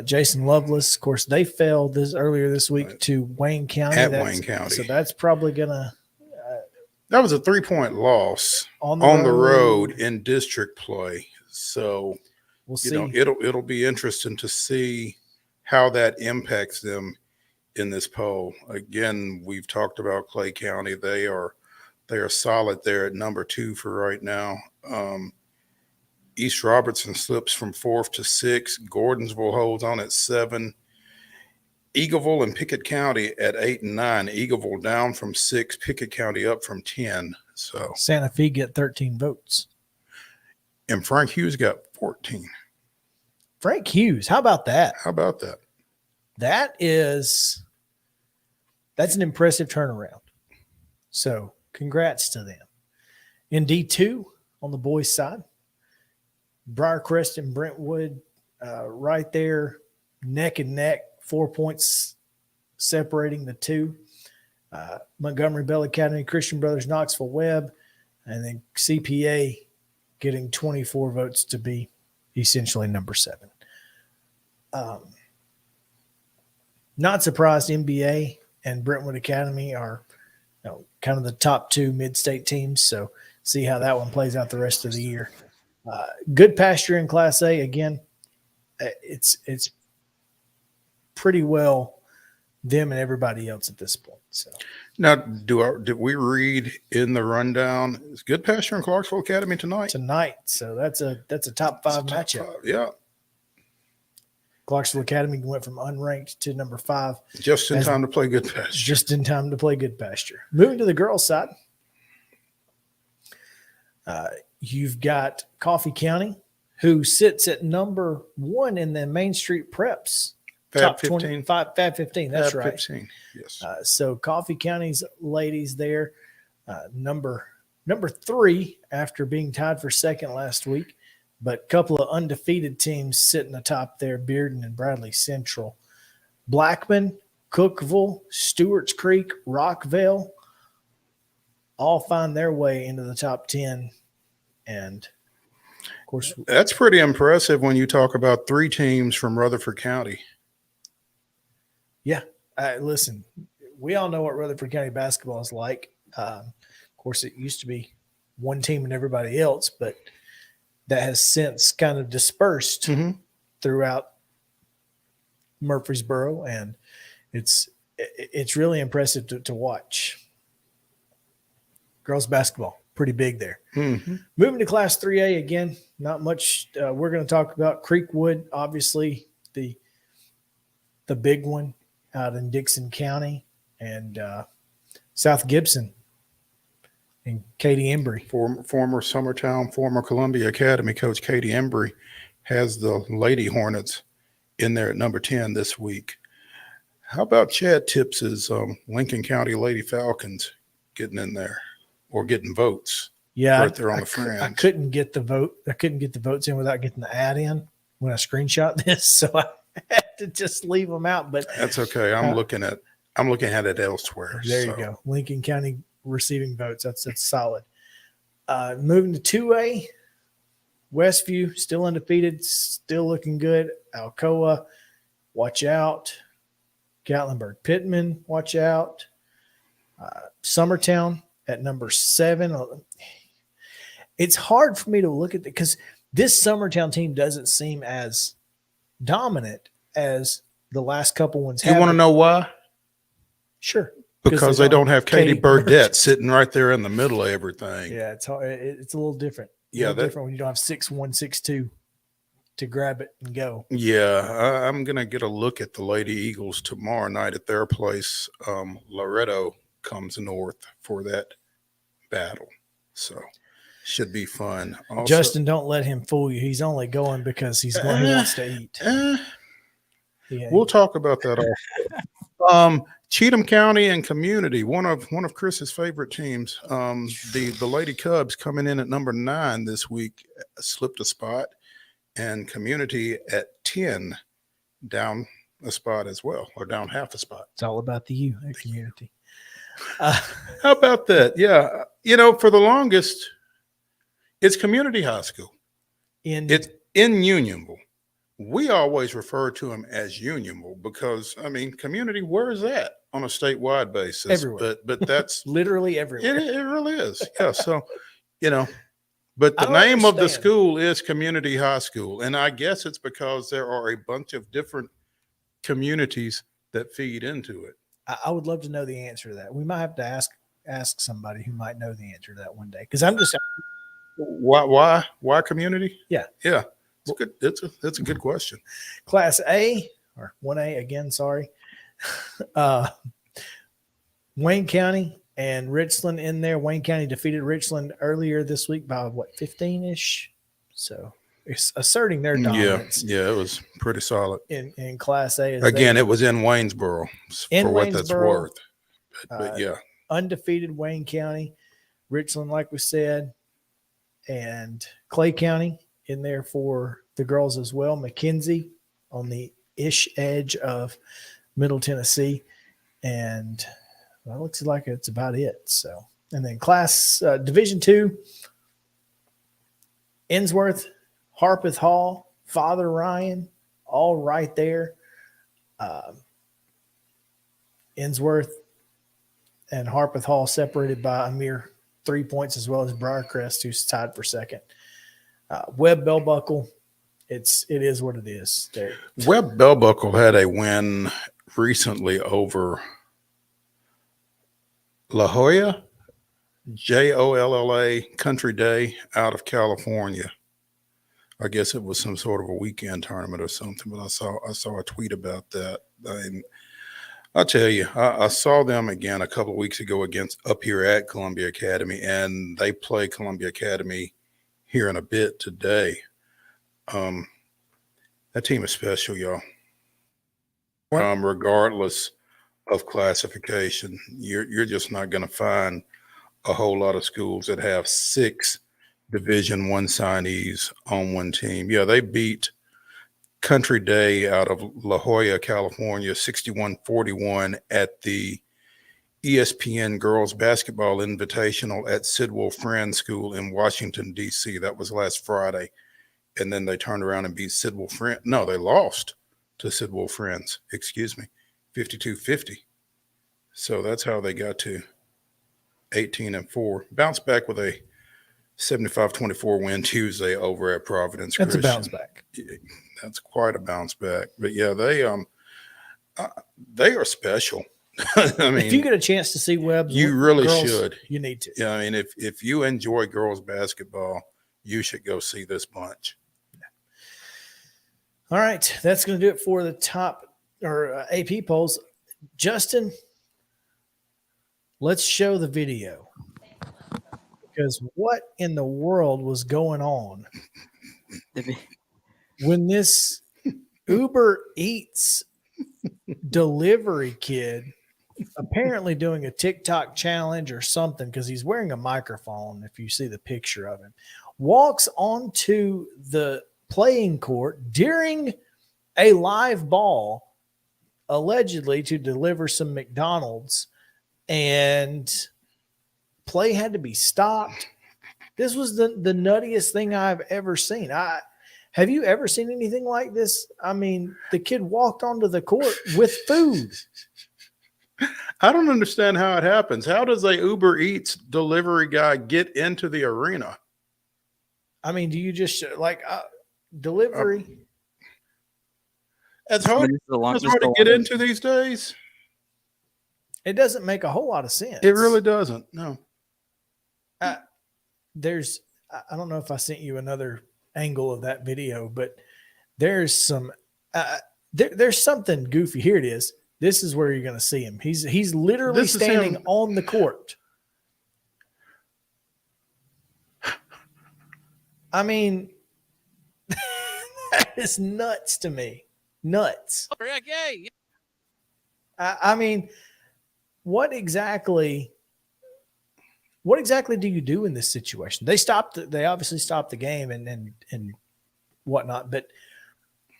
Jason Lovelace. Of course, they fell earlier this week to Wayne County. Wayne County. So that's probably going to that was a 3-point loss on the road in district play. So we'll see. It'll be interesting to see how that impacts them in this poll. Again, we've talked about Clay County. They are solid there at number 2 for right now. East Robertson slips from 4th to 6th. Gordonsville holds on at 7. Eagleville and Pickett County at 8 and 9. Eagleville down from 6. Pickett County up from 10. So Santa Fe get 13 votes. And Frank Hughes got 14. Frank Hughes, how about that? How about that? That's an impressive turnaround. So congrats to them. In D2 on the boys' side, Briarcrest and Brentwood right there, neck and neck, 4 points separating the two. Montgomery Bell Academy, Christian Brothers, Knoxville Webb, and then CPA getting 24 votes to be essentially number 7. Not surprised MBA and Brentwood Academy are kind of the top 2 mid-state teams, so see how that one plays out the rest of the year. Good pasture in Class A. Again, it's pretty well them and everybody else at this point. So now, did we read in the rundown? Is Good Pasture in Clarksville Academy tonight? So that's a top 5 matchup. Yeah. Clarksville Academy went from unranked to number 5. Just in time to play Good Pasture. Just in time to play Good Pasture. Moving to the girls' side, you've got Coffee County, who sits at number 1 in the Main Street Preps. Fab 15. Fab 15, that's Fab right. 15, yes. So Coffee County's ladies there, number 3 after being tied for 2nd last week. But a couple of undefeated teams sitting atop there, Bearden and Bradley Central. Blackman, Cookville, Stewart's Creek, Rockville, all find their way into the top 10. And, of course, that's pretty impressive when you talk about 3 teams from Rutherford County. Yeah. Listen, we all know what Rutherford County basketball is like. Of course, it used to be one team and everybody else, but that has since kind of dispersed throughout Murfreesboro, and it's really impressive to watch. Girls basketball, pretty big there. Mm-hmm. Moving to Class 3A again, not much we're going to talk about. Creekwood, obviously the big one out in Dixon County, and South Gibson And Katie Embry. Former Summertown, former Columbia Academy coach Katie Embry has the Lady Hornets in there at number 10 this week. How about Chad Tips's Lincoln County Lady Falcons getting in there or getting votes? Yeah, right there on the fringe. I couldn't get the vote. I couldn't get the votes in without getting the ad in when I screenshot this, so I had to just leave them out. But that's okay. I'm looking at it elsewhere. There you go. Lincoln County receiving votes. That's solid. Moving to 2A, Westview still undefeated, still looking good. Alcoa, watch out. Gatlinburg Pittman, watch out. Summertown at number 7. It's hard for me to look at it because this Summertown team doesn't seem as dominant as the last couple ones. You want to know why? Sure. Because they don't have Katie Burdett sitting right there in the middle of everything. Yeah, it's hard. It's a little different. Different when you don't have 6'1", 6'2" to grab it and go. Yeah, I'm gonna get a look at the Lady Eagles tomorrow night at their place. Loretto comes north for that battle, so should be fun. Also, Justin, don't let him fool you. He's only going because he wants to eat. We'll talk about that also. Cheatham County and Community, one of Chris's favorite teams. The Lady Cubs coming in at number 9 this week, slipped a spot, and Community at 10, down a spot as well, or down half a spot. It's all about the U at Community. How about that? Yeah, for the longest, it's Community High School. It's in Unionville. We always refer to them as Unionville because, Community, where is that on a statewide basis? Everywhere. But that's literally everywhere. It really is. Yeah. So, but the name of the school is Community High School. And I guess it's because there are a bunch of different communities that feed into it. I would love to know the answer to that. We might have to ask somebody who might know the answer to that one day. Because I'm just why Community? Yeah. Yeah. It's good. That's a good question. Class A or 1A again. Sorry, Wayne County and Richland in there. Wayne County defeated Richland earlier this week by 15-ish. So it's asserting their dominance. Yeah, it was pretty solid in Class A. Again, it was in Waynesboro for what that's worth. But yeah, undefeated Wayne County, Richland, like we said, and Clay County in there for the girls as well. McKenzie on the ish edge of Middle Tennessee. And well, it looks like it's about it. So, and then Class Division II, Innsworth, Harpeth Hall, Father Ryan, all right there. Innsworth and Harpeth Hall separated by a mere 3 points, as well as Briarcrest, who's tied for second. Webb Bell Buckle, it is what it is. Webb Bell Buckle had a win recently over La Jolla, JOLLA Country Day out of California. I guess it was some sort of a weekend tournament or something, but I saw a tweet about that. I'll tell you, I saw them again a couple of weeks ago up here at Columbia Academy, and they play Columbia Academy here in a bit today. That team is special, y'all. Regardless of classification, you're just not going to find a whole lot of schools that have 6 Division I signees on one team. Yeah, they beat Country Day out of La Jolla, California, 61-41 at the ESPN Girls Basketball Invitational at Sidwell Friends School in Washington, D.C. That was last Friday. And then they turned around and beat Sidwell Friends. No, they lost to Sidwell Friends, 52-50. So that's how they got to 18-4. Bounced back with a 75-24 win Tuesday over at Providence That's Christian. A bounce back. That's quite a bounce back. But yeah, they are special. If you get a chance to see Webb's, you really girls, should. You need to. Yeah, if you enjoy girls basketball, you should go see this bunch. All right, that's going to do it for the top or AP polls. Justin, let's show the video. because what in the world was going on when this Uber Eats delivery kid, apparently doing a TikTok challenge or something, because he's wearing a microphone, if you see the picture of him, walks onto the playing court during a live ball, allegedly to deliver some McDonald's, and play had to be stopped. This was the nuttiest thing I've ever seen. Have you ever seen anything like this? I mean, the kid walked onto the court with food. I don't understand how it happens. How does a Uber Eats delivery guy get into the arena? I mean, do you just delivery? It's hard to get into these days. It doesn't make a whole lot of sense. It really doesn't. No. I don't know if I sent you another angle of that video, but there's some there's something goofy. Here it is. This is where you're going to see him. He's literally standing on the court. I mean, that is nuts to me. Nuts. I mean, what exactly do you do in this situation? They obviously stopped the game and whatnot,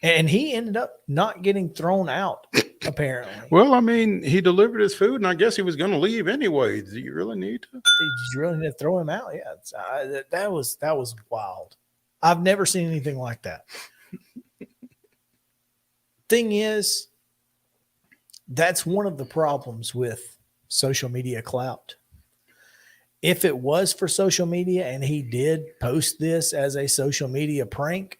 and he ended up not getting thrown out, apparently. Well, I mean, he delivered his food, and I guess he was going to leave anyway. Do you really need to? Did you really need to throw him out? Yeah, that was wild. I've never seen anything like that. Thing is, that's one of the problems with social media clout. If it was for social media and he did post this as a social media prank,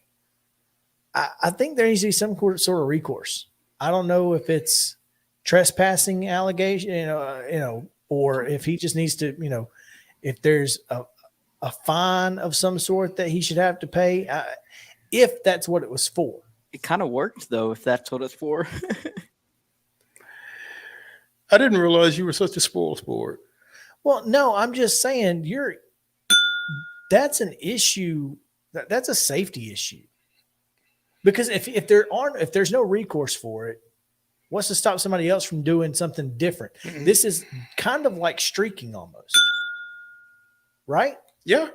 I think there needs to be some sort of recourse. I don't know if it's trespassing allegation, or if he just needs to, if there's a fine of some sort that he should have to pay, if that's what it was for. It kind of worked, though, if that's what it's for. I didn't realize you were such a spoil sport. Well, no, I'm just saying that's an issue. That's a safety issue. Because if there's no recourse for it, what's to stop somebody else from doing something different? Mm-hmm. This is kind of like streaking almost. Right? Yeah.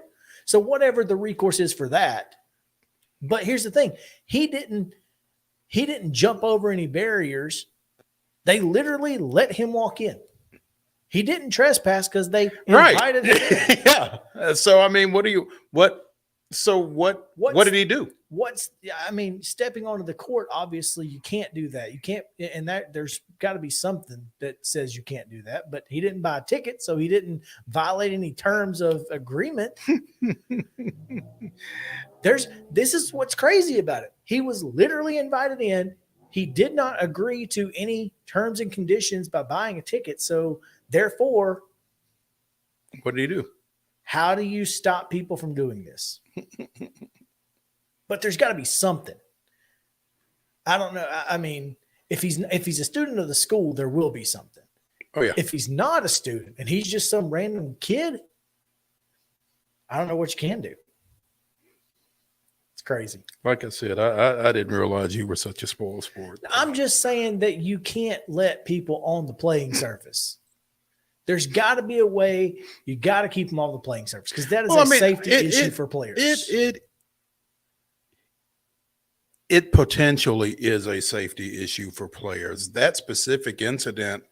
So whatever the recourse is for that. But here's the thing. He didn't jump over any barriers. They literally let him walk in. He didn't trespass because they invited him in. Yeah. So I mean, what did he do? Stepping onto the court, obviously you can't do that. You can't, and that there's got to be something that says you can't do that, but he didn't buy a ticket, so he didn't violate any terms of agreement. This is what's crazy about it. He was literally invited in. He did not agree to any terms and conditions by buying a ticket. So therefore, what did he do? How do you stop people from doing this? But there's got to be something. I don't know. I mean, if he's a student of the school, there will be something. Oh yeah. If he's not a student and he's just some random kid, I don't know what you can do. It's crazy. Like I said, I didn't realize you were such a spoil sport. I'm just saying that you can't let people on the playing surface. There's got to be a way. You got to keep them off the playing surface because that is safety issue for players. It potentially is a safety issue for players. That specific incident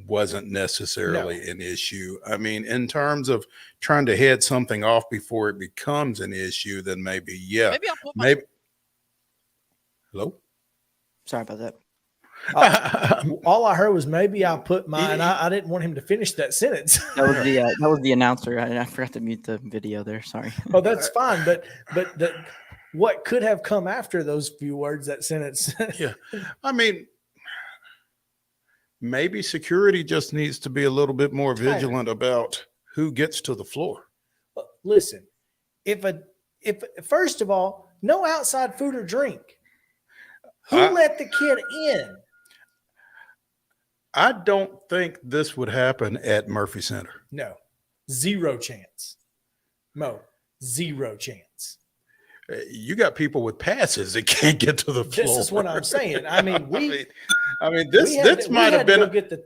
wasn't necessarily an issue. I mean, in terms of trying to head something off before it becomes an issue, then maybe, yeah. Maybe. Hello? Sorry about that. All I heard was maybe I put mine. I didn't want him to finish that sentence. That was the announcer. I forgot to mute the video there. Sorry. Oh, that's fine. But what could have come after those few words, that sentence? Yeah. I mean, maybe security just needs to be a little bit more vigilant about who gets to the floor. Listen, if first of all, no outside food or drink. Who let the kid in? I don't think this would happen at Murphy Center. No, zero chance. Mo, zero chance. You got people with passes that can't get to the floor. This is what I'm saying. I mean, this might have been to go get the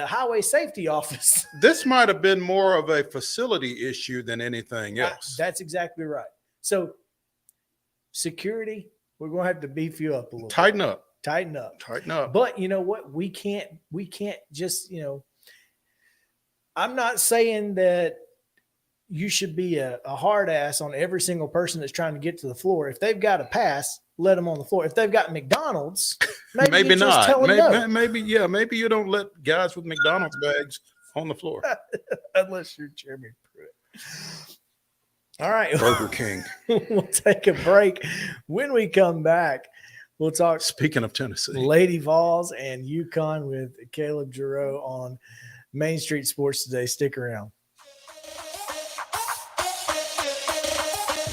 highway safety office. This might have been more of a facility issue than anything else. That's exactly right. So, security, we're going to have to beef you up a little. Tighten up. But you know what? We can't just, I'm not saying that you should be a hard ass on every single person that's trying to get to the floor. If they've got a pass, let them on the floor. If they've got McDonald's, maybe not. Just tell them no. Maybe you don't let guys with McDonald's bags on the floor. Unless you're Jeremy Pruitt. All right. Burger King. We'll take a break. When we come back, we'll talk. Speaking of Tennessee, Lady Vols and UConn with Caleb Giroux on Main Street Sports Today. Stick around.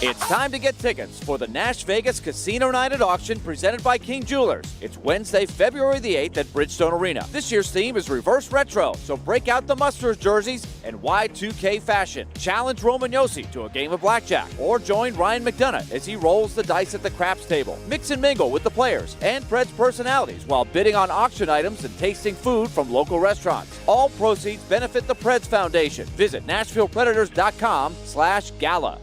It's time to get tickets for the Nash Vegas Casino Night at Auction presented by King Jewelers. It's Wednesday, February the 8th at Bridgestone Arena. This year's theme is reverse retro, so break out the Musters jerseys and Y2K fashion. Challenge Roman Yossi to a game of blackjack, or join Ryan McDonough as he rolls the dice at the craps table. Mix and mingle with the players and Preds personalities while bidding on auction items and tasting food from local restaurants. All proceeds benefit the Preds Foundation. Visit NashvillePredators.com/gala.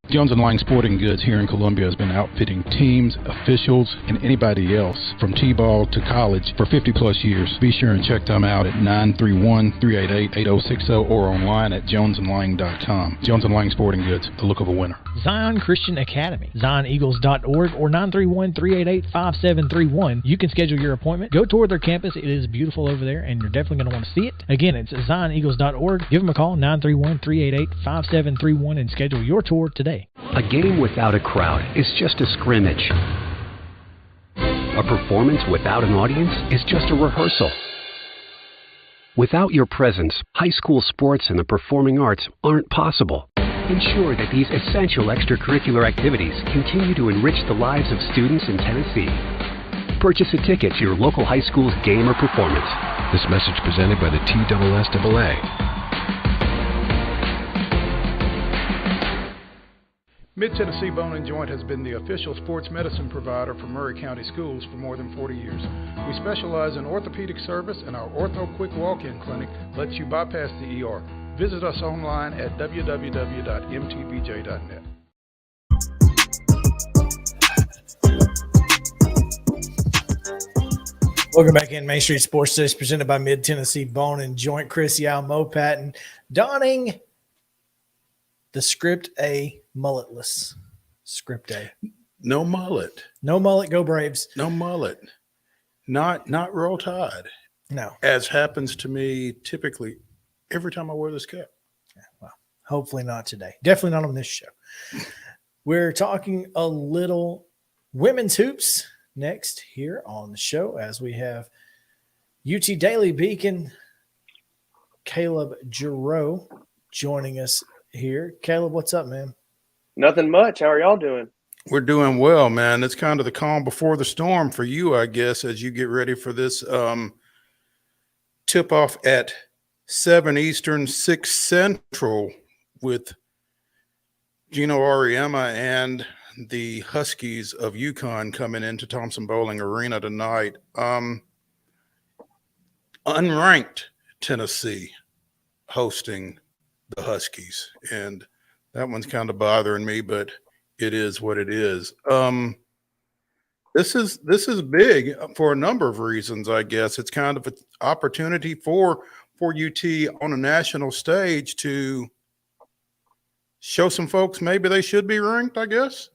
Jones & Lang Sporting Goods here in Columbia has been outfitting teams, officials, and anybody else from T-ball to college for 50-plus years. Be sure and check them out at 931-388-8060 or online at jonesandlang.com. Jones & Lang Sporting Goods, the look of a winner. Zion Christian Academy, zioneagles.org or 931-388-5731. You can schedule your appointment. Go tour their campus. It is beautiful over there, and you're definitely going to want to see it. Again, it's zioneagles.org. Give them a call, 931-388-5731, and schedule your tour today. A game without a crowd is just a scrimmage. A performance without an audience is just a rehearsal. Without your presence, high school sports and the performing arts aren't possible. Ensure that these essential extracurricular activities continue to enrich the lives of students in Tennessee. Purchase a ticket to your local high school's game or performance. This message presented by the TERESA. Mid-Tennessee Bone & Joint has been the official sports medicine provider for Murray County Schools for more than 40 years. We specialize in orthopedic service, and our Ortho Quick Walk-In Clinic lets you bypass the ER. Visit us online at www.mtbj.net. Welcome back in. Main Street Sports Today is presented by Mid-Tennessee Bone & Joint. Chris, Yow, Mo Patton, donning the Script A mulletless. Script A. No mullet. No mullet, go Braves. No mullet. Not Roll Tide. No. As happens to me typically every time I wear this cap. Yeah, well, hopefully not today. Definitely not on this show. We're talking a little women's hoops next here on the show as we have UT Daily Beacon, Caleb Giroux joining us here. Caleb, what's up, man? Nothing much. How are y'all doing? We're doing well, man. It's kind of the calm before the storm for you, I guess, as you get ready for this tip-off at 7 Eastern, 6 Central with Gino Auriemma and the Huskies of UConn coming into Thompson Bowling Arena tonight. Unranked Tennessee hosting the Huskies, and that one's kind of bothering me, but it is what it is. This is big for a number of reasons, I guess. It's kind of an opportunity for UT on a national stage to show some folks maybe they should be ranked, I guess.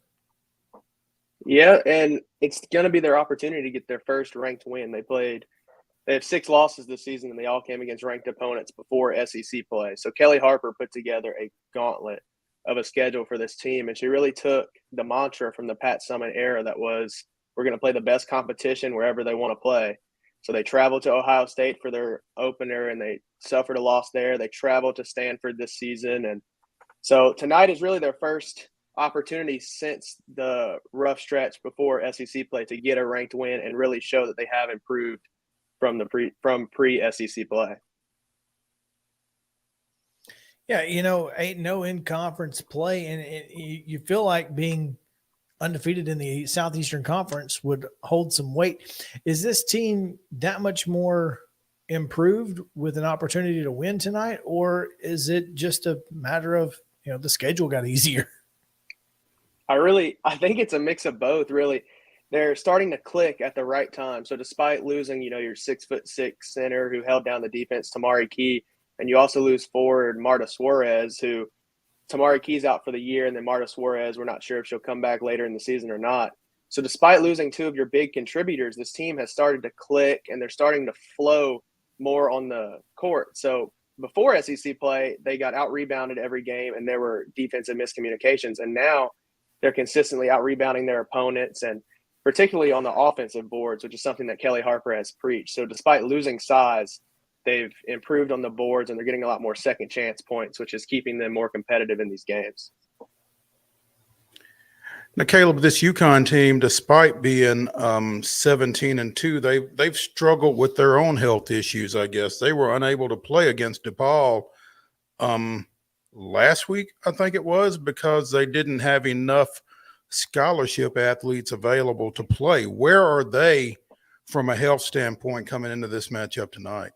Yeah, and it's going to be their opportunity to get their first ranked win. They have 6 losses this season, and they all came against ranked opponents before SEC play. So Kelly Harper put together a gauntlet of a schedule for this team, and she really took the mantra from the Pat Summitt era that was, we're going to play the best competition wherever they want to play. So they traveled to Ohio State for their opener, and they suffered a loss there. They traveled to Stanford this season. And so tonight is really their first opportunity since the rough stretch before SEC play to get a ranked win and really show that they have improved from pre-SEC play. Yeah, ain't no in-conference play, and you feel like being undefeated in the Southeastern Conference would hold some weight. Is this team that much more improved with an opportunity to win tonight, or is it just a matter of the schedule got easier? I think it's a mix of both, really. They're starting to click at the right time. So despite losing, your 6'6" center who held down the defense, Tamari Key, and you also lose forward Marta Suarez, who Tamari Key's out for the year, and then Marta Suarez, we're not sure if she'll come back later in the season or not. So despite losing two of your big contributors, this team has started to click, and they're starting to flow more on the court. So before SEC play, they got out-rebounded every game, and there were defensive miscommunications. And now they're consistently out-rebounding their opponents, and particularly on the offensive boards, which is something that Kelly Harper has preached. So despite losing size, they've improved on the boards, and they're getting a lot more second chance points, which is keeping them more competitive in these games. Now, Caleb, this UConn team, despite being 17-2, they've struggled with their own health issues, I guess. They were unable to play against DePaul last week, I think it was, because they didn't have enough scholarship athletes available to play. Where are they from a health standpoint coming into this matchup tonight?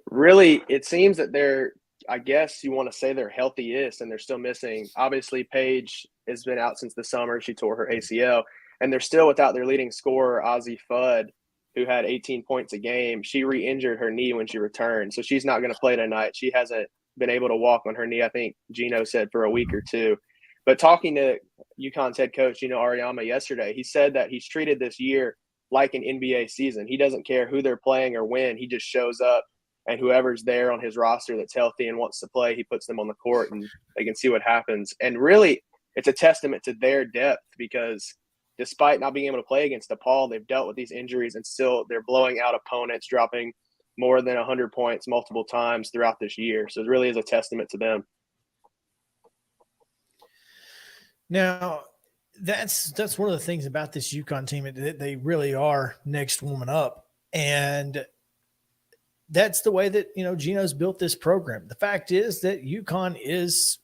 Really, it seems that I guess you want to say they're healthiest, and they're still missing. Obviously, Paige has been out since the summer. She tore her ACL, and they're still without their leading scorer, OZZIE Fudd, who had 18 points a game. She re-injured her knee when she returned, so she's not going to play tonight. She hasn't been able to walk on her knee, I think Gino said, for a week or two. But talking to UConn's head coach, Ariyama, yesterday, he said that he's treated this year like an NBA season. He doesn't care who they're playing or when. He just shows up, and whoever's there on his roster that's healthy and wants to play, he puts them on the court, and they can see what happens. And really, it's a testament to their depth, because despite not being able to play against DePaul, they've dealt with these injuries, and still they're blowing out opponents, dropping more than 100 points multiple times throughout this year. So it really is a testament to them. Now, that's one of the things about this UConn team. They really are next woman up. And that's the way that, Gino's built this program. The fact is that UConn is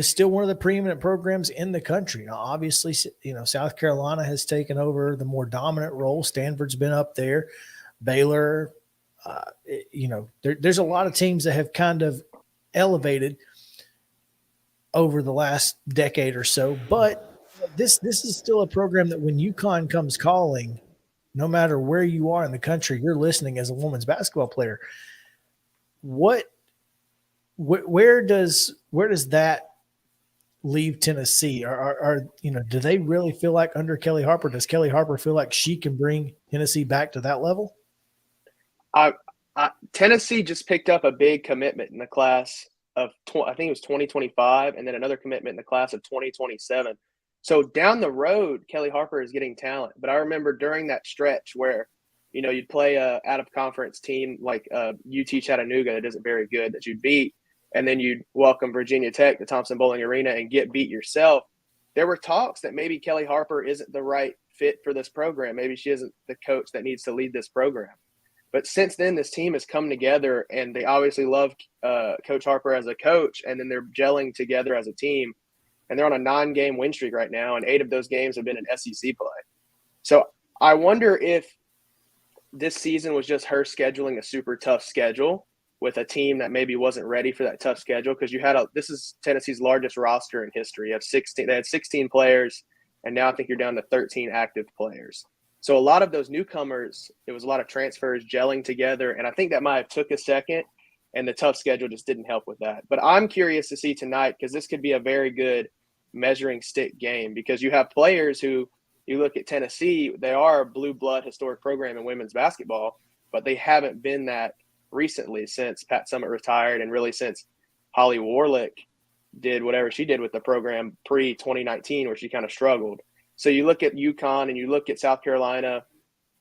still one of the preeminent programs in the country. Now, obviously, South Carolina has taken over the more dominant role. Stanford's been up there. Baylor, there's a lot of teams that have kind of elevated over the last decade or so, but this is still a program that when UConn comes calling, no matter where you are in the country, you're listening as a women's basketball player. Where does that leave Tennessee? Do they really feel like under Kelly Harper, does Kelly Harper feel like she can bring Tennessee back to that level? Tennessee just picked up a big commitment in the class of, I think it was 2025, and then another commitment in the class of 2027. So down the road, Kelly Harper is getting talent. But I remember during that stretch where, you'd play a out-of-conference team like UT Chattanooga that isn't very good that you'd beat, and then you'd welcome Virginia Tech to Thompson Bowling Arena and get beat yourself. There were talks that maybe Kelly Harper isn't the right fit for this program. Maybe she isn't the coach that needs to lead this program. But since then, this team has come together, and they obviously love Coach Harper as a coach, and then they're gelling together as a team. And they're on a 9-game win streak right now, and 8 of those games have been in SEC play. So I wonder if this season was just her scheduling a super tough schedule with a team that maybe wasn't ready for that tough schedule, because this is Tennessee's largest roster in history. They had 16 players, and now I think you're down to 13 active players. So a lot of those newcomers, it was a lot of transfers gelling together, and I think that might have took a second, and the tough schedule just didn't help with that. But I'm curious to see tonight, because this could be a very good measuring stick game, because you have players who, you look at Tennessee, they are a blue blood historic program in women's basketball, but they haven't been that recently since Pat Summitt retired, and really since Holly Warlick did whatever she did with the program pre-2019, where she kind of struggled. So you look at UConn and you look at South Carolina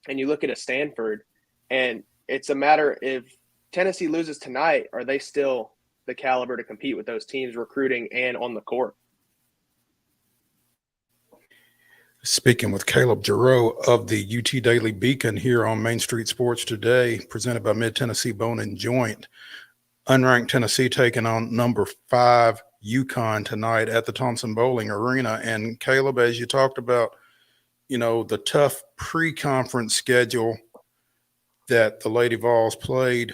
and you look at a Stanford, and it's a matter if Tennessee loses tonight, are they still the caliber to compete with those teams recruiting and on the court? Speaking with Caleb Giroux of the UT Daily Beacon here on Main Street Sports Today, presented by Mid-Tennessee Bone and Joint. unranked Tennessee taking on number 5 UConn tonight at the Thompson Bowling Arena. And Caleb, as you talked about, the tough pre-conference schedule that the Lady Vols played,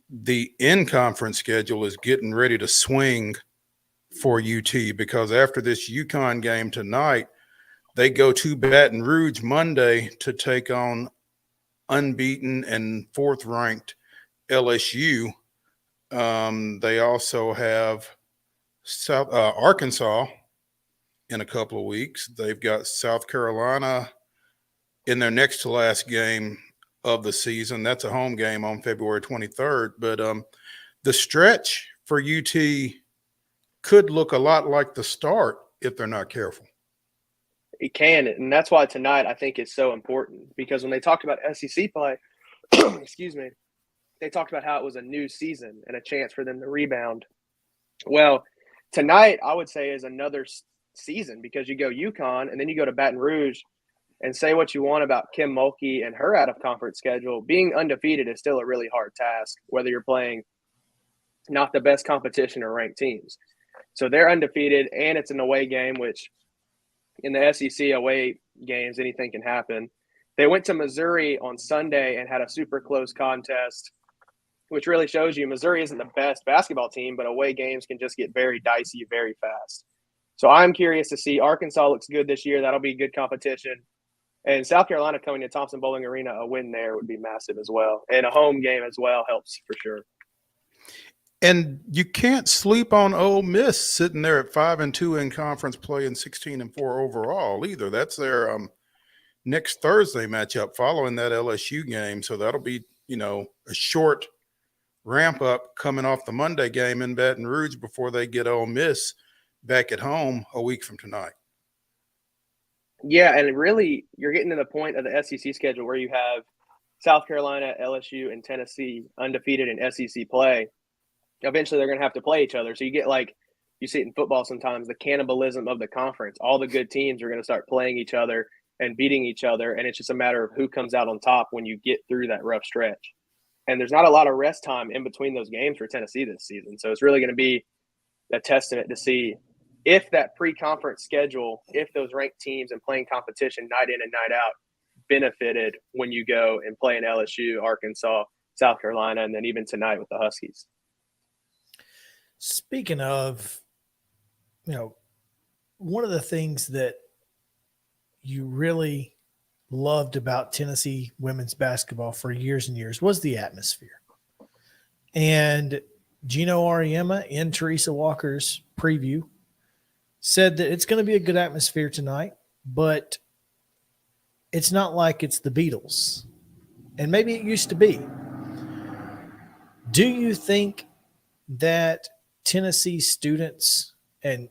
the in-conference schedule is getting ready to swing for UT, because after this UConn game tonight, they go to Baton Rouge Monday to take on unbeaten and 4th ranked LSU. They also have Arkansas in a couple of weeks. They've got South Carolina in their next to last game of the season. That's a home game on February 23rd. But the stretch for UT could look a lot like the start if they're not careful. It can, and that's why tonight I think is so important, because when they talked about SEC play, excuse me, they talked about how it was a new season and a chance for them to rebound. Well, tonight I would say is another season, because you go UConn and then you go to Baton Rouge, and say what you want about Kim Mulkey and her out-of-conference schedule. Being undefeated is still a really hard task, whether you're playing not the best competition or ranked teams. So they're undefeated, and it's an away game, which in the SEC away games, anything can happen. They went to Missouri on Sunday and had a super close contest, which really shows you Missouri isn't the best basketball team, but away games can just get very dicey very fast. So I'm curious to see. Arkansas looks good this year. That'll be good competition. And South Carolina coming to Thompson Bowling Arena, a win there would be massive as well. And a home game as well helps for sure. And you can't sleep on Ole Miss sitting there at 5-2 in conference play and 16-4 overall either. That's their next Thursday matchup following that LSU game. So that'll be, a short ramp up coming off the Monday game in Baton Rouge before they get Ole Miss back at home a week from tonight. Yeah, and really you're getting to the point of the SEC schedule where you have South Carolina, LSU, and Tennessee undefeated in SEC play. Eventually they're going to have to play each other. So you get, like you see it in football sometimes, the cannibalism of the conference. All the good teams are going to start playing each other and beating each other, and it's just a matter of who comes out on top when you get through that rough stretch. And there's not a lot of rest time in between those games for Tennessee this season. So it's really going to be a testament to see if that pre-conference schedule, if those ranked teams and playing competition night in and night out benefited when you go and play in LSU, Arkansas, South Carolina, and then even tonight with the Huskies. Speaking of, one of the things that you really loved about Tennessee women's basketball for years and years was the atmosphere. And Gino Auriemma in Teresa Walker's preview said that it's going to be a good atmosphere tonight, but it's not like it's the Beatles. And maybe it used to be. Do you think that Tennessee students, and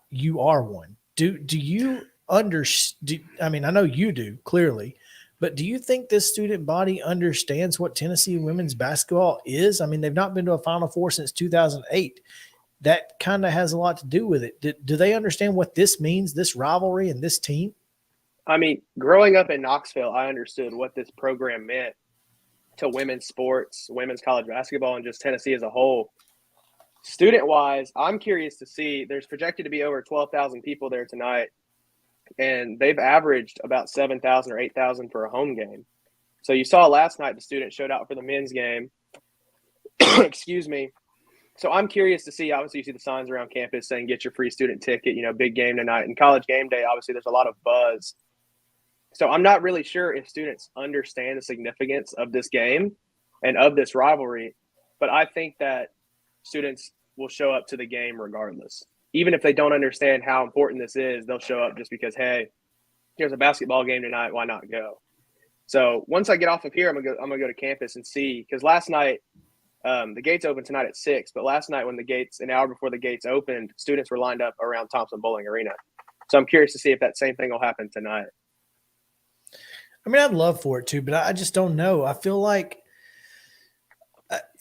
you are one, do you understand? I mean, I know you do, clearly, but do you think this student body understands what Tennessee women's basketball is? I mean, they've not been to a Final Four since 2008. That kind of has a lot to do with it. Do they understand what this means, this rivalry and this team? I mean, growing up in Knoxville, I understood what this program meant to women's sports, women's college basketball, and just Tennessee as a whole. Student-wise, I'm curious to see. There's projected to be over 12,000 people there tonight, and they've averaged about 7,000 or 8,000 for a home game. So you saw last night the students showed out for the men's game. Excuse me. So I'm curious to see. Obviously, you see the signs around campus saying get your free student ticket, big game tonight. And College Game Day, obviously, there's a lot of buzz. So I'm not really sure if students understand the significance of this game and of this rivalry, but I think that students will show up to the game regardless. Even if they don't understand how important this is, they'll show up just because, hey, here's a basketball game tonight. Why not go? So once I get off of here, I'm gonna go to campus and see, because last night the gates opened tonight at 6, but last night when an hour before the gates opened, students were lined up around Thompson Bowling Arena. So I'm curious to see if that same thing will happen tonight. I mean, I'd love for it too, but I just don't know. I feel like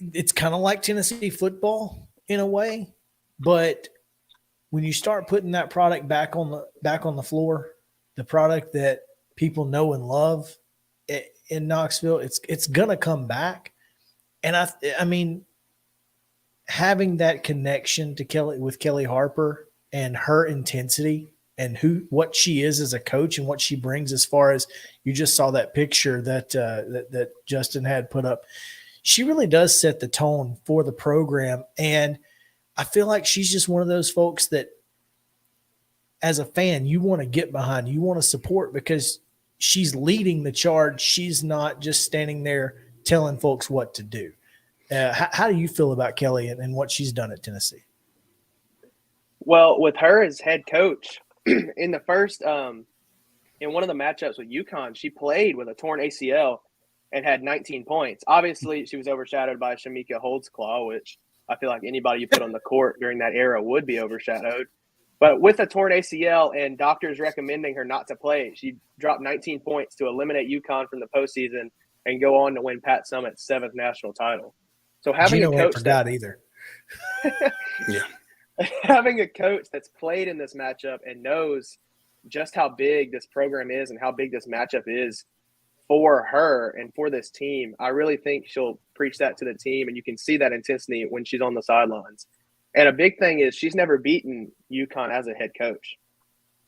it's kind of like Tennessee football in a way, but when you start putting that product back on the floor, the product that people know and love in Knoxville, it's gonna come back. And I mean, having that connection to Kelly Harper and her intensity and what she is as a coach and what she brings, as far as you just saw that picture that Justin had put up. She really does set the tone for the program. And I feel like she's just one of those folks that, as a fan, you want to get behind, you want to support, because she's leading the charge. She's not just standing there telling folks what to do. How do you feel about Kelly and what she's done at Tennessee? Well, with her as head coach, in the first in one of the matchups with UConn, she played with a torn ACL and had 19 points. Obviously, she was overshadowed by Shamika Holtzclaw, which I feel like anybody you put on the court during that era would be overshadowed. But with a torn ACL and doctors recommending her not to play, she dropped 19 points to eliminate UConn from the postseason and go on to win Pat Summitt's 7th national title. So having Gino a coach forgot either. Yeah. Having a coach that's played in this matchup and knows just how big this program is and how big this matchup is for her and for this team, I really think she'll preach that to the team, and you can see that intensity when she's on the sidelines. And a big thing is she's never beaten UConn as a head coach.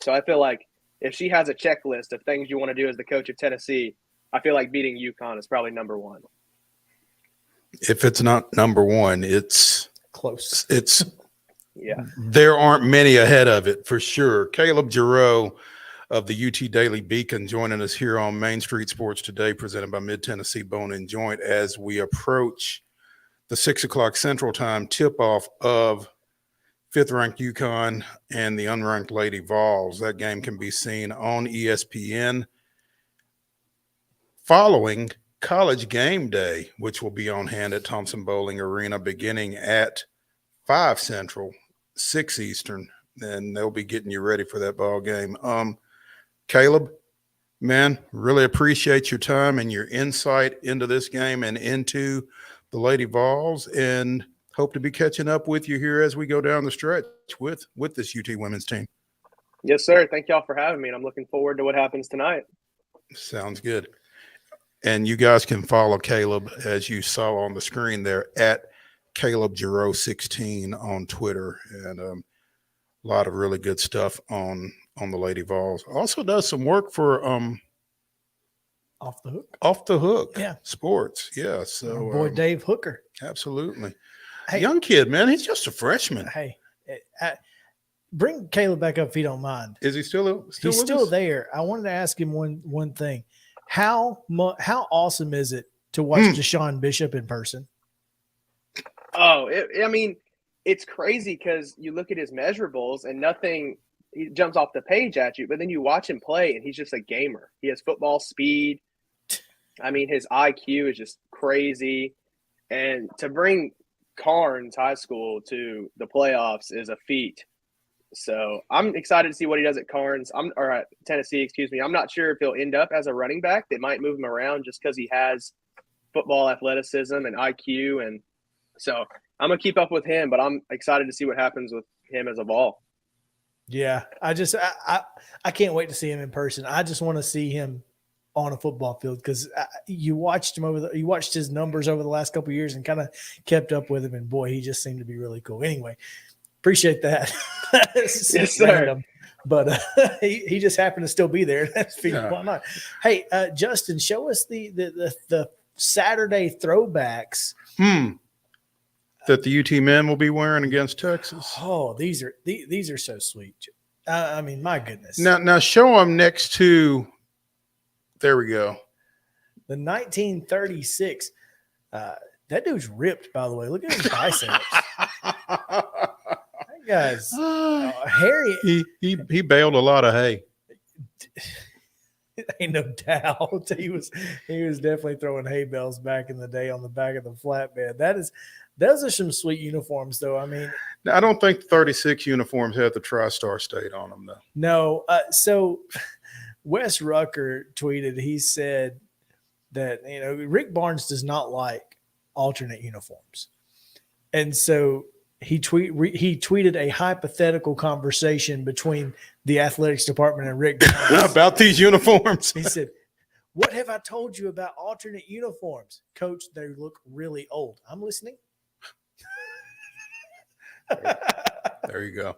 So I feel like if she has a checklist of things you want to do as the coach of Tennessee, I feel like beating UConn is probably number one. If it's not number one, it's close. It's yeah. There aren't many ahead of it for sure. Caleb Giroux of the UT Daily Beacon joining us here on Main Street Sports Today, presented by Mid-Tennessee Bone and Joint, as we approach the 6 o'clock Central Time tip-off of 5th-ranked UConn and the unranked Lady Vols. That game can be seen on ESPN following College Game Day, which will be on hand at Thompson Bowling Arena beginning at 5 Central, 6 Eastern, and they'll be getting you ready for that ball game. Caleb, man, really appreciate your time and your insight into this game and into the Lady Vols, and hope to be catching up with you here as we go down the stretch with this UT women's team. Yes, sir. Thank y'all for having me, and I'm looking forward to what happens tonight. Sounds good. And you guys can follow Caleb, as you saw on the screen there, at Caleb Giroux 16 on Twitter, and a lot of really good stuff on the Lady Vols. Also does some work for Off the Hook yeah Sports. Yeah, so boy Dave Hooker. Absolutely. Hey, young kid, man. He's just a freshman. Hey, bring Caleb back up if you don't mind. Is he still He's with still us? there. I wanted to ask him one thing. How awesome is it to watch Deshaun Bishop in person? Oh, I mean, it's crazy because you look at his measurables and nothing – he jumps off the page at you, but then you watch him play and he's just a gamer. He has football speed. I mean, his IQ is just crazy. And to bring Carnes High School to the playoffs is a feat. So I'm excited to see what he does at at Tennessee, excuse me. I'm not sure if he'll end up as a running back. They might move him around just because he has football athleticism and IQ. And so I'm going to keep up with him, but I'm excited to see what happens with him as a Vol. Yeah, I can't wait to see him in person. I just want to see him on a football field, because you watched him you watched his numbers over the last couple of years and kind of kept up with him, and boy, he just seemed to be really cool. Anyway, appreciate that. Yes, sir. Random, but he just happened to still be there. That's why not? Hey, Justin, show us the Saturday throwbacks. That the UT men will be wearing against Texas. Oh, these are so sweet. I mean, my goodness. Now show them next to. There we go. The 1936. That dude's ripped, by the way. Look at his biceps. That guy's hairy. He baled a lot of hay. Ain't no doubt. He was definitely throwing hay bales back in the day on the back of the flatbed. Those are some sweet uniforms, though. I mean, I don't think the 36 uniforms had the TriStar State on them, though. No. So Wes Rucker tweeted, he said that, Rick Barnes does not like alternate uniforms. And so he tweeted a hypothetical conversation between the athletics department and Rick Barnes about these uniforms. He said, "What have I told you about alternate uniforms? Coach, they look really old." I'm listening. There you go.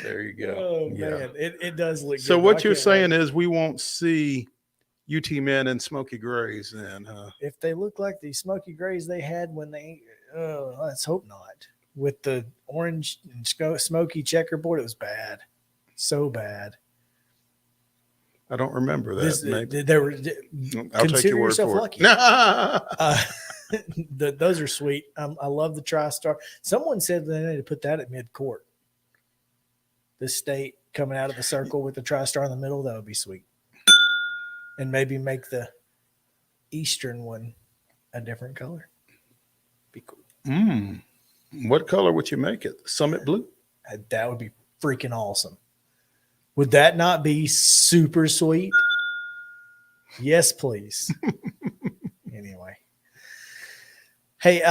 There you go. Oh man, it does look. So good, what I you're can't saying wait. is we won't see UT men in smoky grays then, huh? If they look like the smoky grays they had when they, let's hope not. With the orange and smoky checkerboard, it was bad, so bad. I don't remember that. Maybe. There were. I'll take Consider your word yourself for lucky. it. Those are sweet. I love the TriStar. Someone said they need to put that at mid-court. The state coming out of the circle with the TriStar in the middle, that would be sweet. And maybe make the eastern one a different color. Be cool. What color would you make it? Summit blue? That would be freaking awesome. Would that not be super sweet? Yes, please. Anyway. Hey,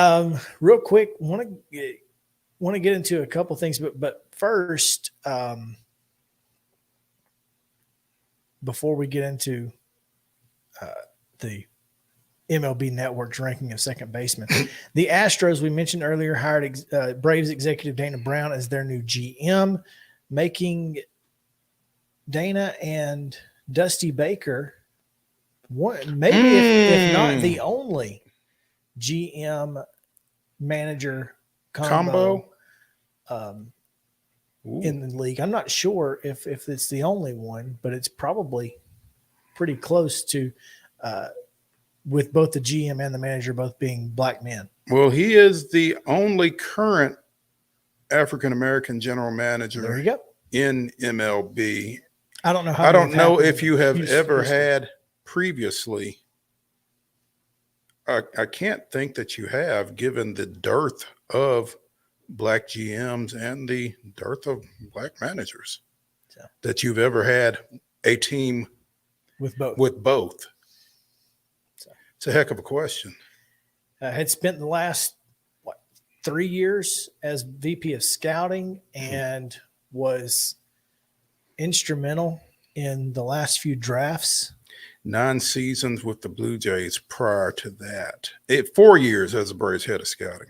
real quick, want to get into a couple things, but first, before we get into the MLB Network's ranking of second baseman, the Astros we mentioned earlier hired Braves executive Dana Brown as their new GM, making Dana and Dusty Baker one, maybe if not the only GM manager combo in the league. I'm not sure if it's the only one, but it's probably pretty close to with both the GM and the manager both being black men. Well, he is the only current African-American general manager There you go. in MLB. I don't know how. I don't know if you have ever had previously. I can't think that you have, given the dearth of black GMs and the dearth of black managers, that you've ever had a team with both. It's a heck of a question. Had spent the last 3 years as VP of scouting and was instrumental in the last few drafts. 9 seasons with the Blue Jays prior to that. 4 years as a Braves head of scouting.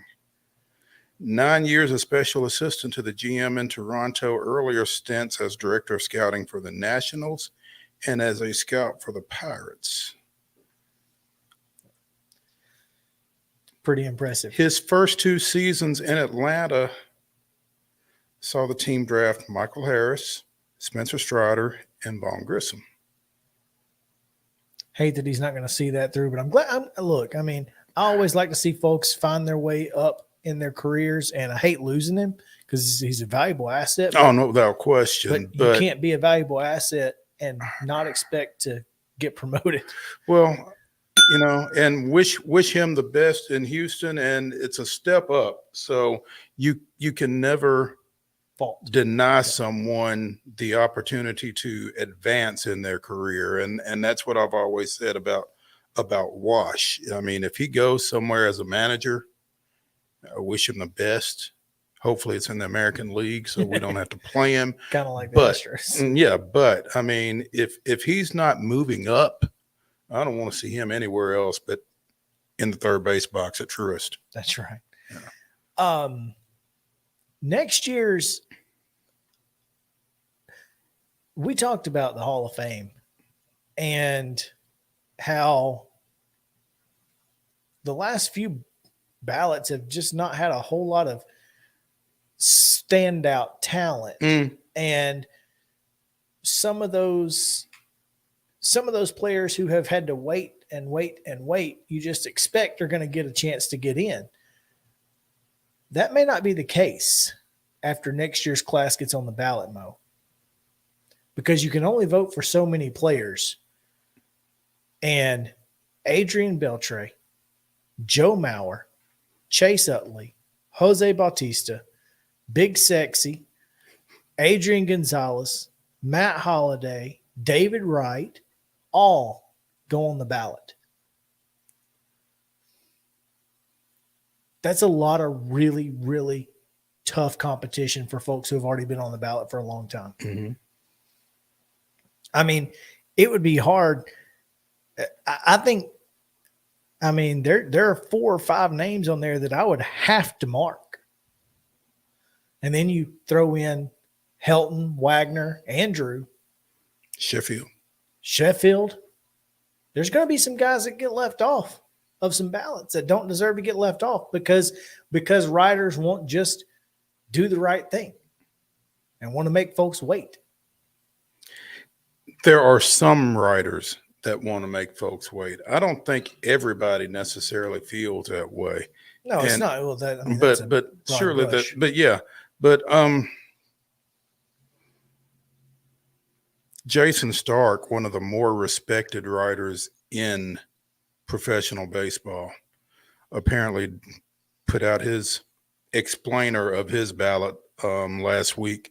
9 years as special assistant to the GM in Toronto, earlier stints as director of scouting for the Nationals and as a scout for the Pirates. Pretty impressive. His first 2 seasons in Atlanta saw the team draft Michael Harris, Spencer Strider, and Vaughn Grissom. Hate that he's not going to see that through, but I'm glad. Look, I mean, I always like to see folks find their way up in their careers, and I hate losing him because he's a valuable asset. Oh, no, without question. But you can't be a valuable asset and not expect to get promoted. Well, you know, and wish him the best in Houston, and it's a step up. So you can never deny someone the opportunity to advance in their career, and that's what I've always said about Wash. I mean, if he goes somewhere as a manager, I wish him the best. Hopefully it's in the American League so we don't have to play him. Kind of like the Astros. Yeah, but I mean, if he's not moving up, I don't want to see him anywhere else but in the third base box at Truist. That's right. Yeah. Next year's, we talked about the Hall of Fame and how the last few ballots have just not had a whole lot of standout talent. And some of those players who have had to wait, you just expect they're going to get a chance to get in. That may not be the case after next year's class gets on the ballot, Mo, because you can only vote for so many players. And Adrian Beltre, Joe Mauer, Chase Utley, Jose Bautista, Big Sexy, Adrian Gonzalez, Matt Holliday, David Wright, all go on the ballot. That's a lot of really, really tough competition for folks who have already been on the ballot for a long time. Mm-hmm. I mean, it would be hard. I think, I mean, there are 4 or 5 names on there that I would have to mark. And then you throw in Helton, Wagner, Andrew, Sheffield. There's going to be some guys that get left off of some ballots that don't deserve to get left off because riders won't just do the right thing and want to make folks wait. There are some riders that want to make folks wait. I don't think everybody necessarily feels that way. No, it's not. Well, that, I mean, but surely that. But yeah, but Jason Stark, one of the more respected riders in professional baseball, apparently put out his explainer of his ballot last week.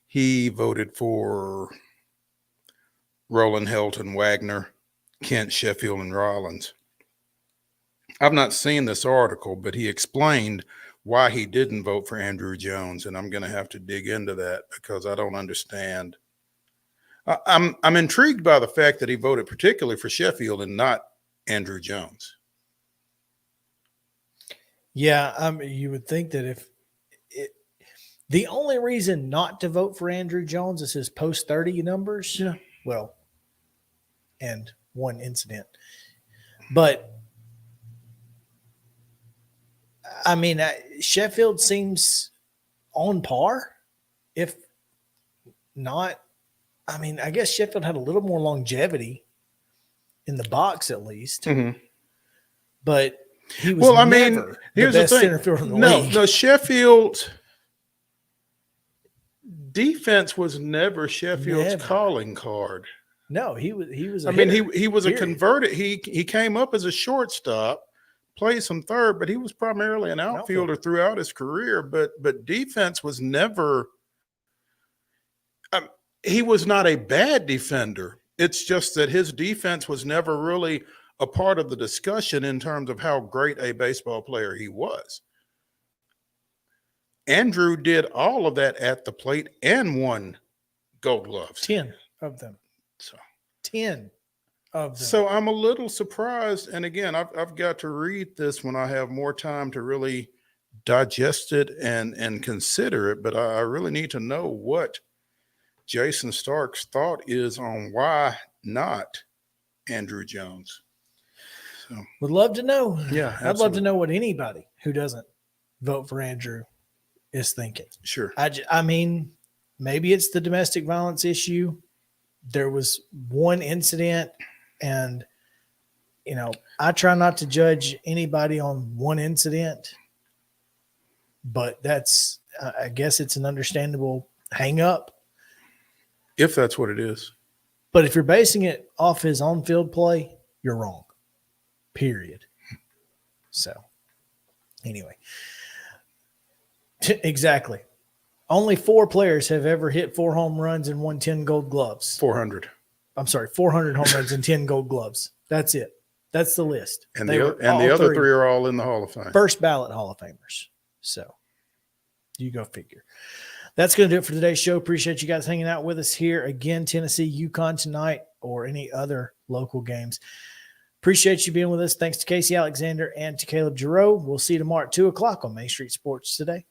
He voted for Roland, Helton, Wagner, Kent, Sheffield, and Rollins. I've not seen this article, but he explained why he didn't vote for Andrew Jones, and I'm going to have to dig into that because I don't understand. I'm intrigued by the fact that he voted particularly for Sheffield and not Andrew Jones. Yeah, you would think that the only reason not to vote for Andrew Jones is his post 30 numbers. Yeah. Well, and one incident. But I mean, Sheffield seems on par, if not. I mean, I guess Sheffield had a little more longevity in the box, at least. Mm-hmm. But he was never here's the best the thing. center fielder in the league. No, Sheffield defense was never Sheffield's calling card. No, he was. I mean, he was a converted. He came up as a shortstop, played some third, but he was primarily an outfielder throughout his career. But defense was never. He was not a bad defender. It's just that his defense was never really a part of the discussion in terms of how great a baseball player he was. Andrew did all of that at the plate and won Gold Gloves. 10 of them. So 10 of them. So I'm a little surprised. And again, I've got to read this when I have more time to really digest it and consider it. But I really need to know what Jason Stark's thought is on why not Andrew Jones. So would love to know. Yeah, absolutely. I'd love to know what anybody who doesn't vote for Andrew is thinking. Sure. I mean, maybe it's the domestic violence issue. There was one incident, and I try not to judge anybody on one incident, but that's I guess it's an understandable hang up. If that's what it is. But if you're basing it off his on-field play, you're wrong. Period. So, anyway. Exactly. Only 4 players have ever hit 4 home runs and won 10 Gold Gloves. 400. I'm sorry, 400 home runs and 10 Gold Gloves. That's it. That's the list. And the other three are all in the Hall of Fame. First ballot Hall of Famers. So, you go figure. That's going to do it for today's show. Appreciate you guys hanging out with us here. Again, Tennessee, UConn tonight, or any other local games. Appreciate you being with us. Thanks to Casey Alexander and to Caleb Giroux. We'll see you tomorrow at 2 o'clock on Main Street Sports Today.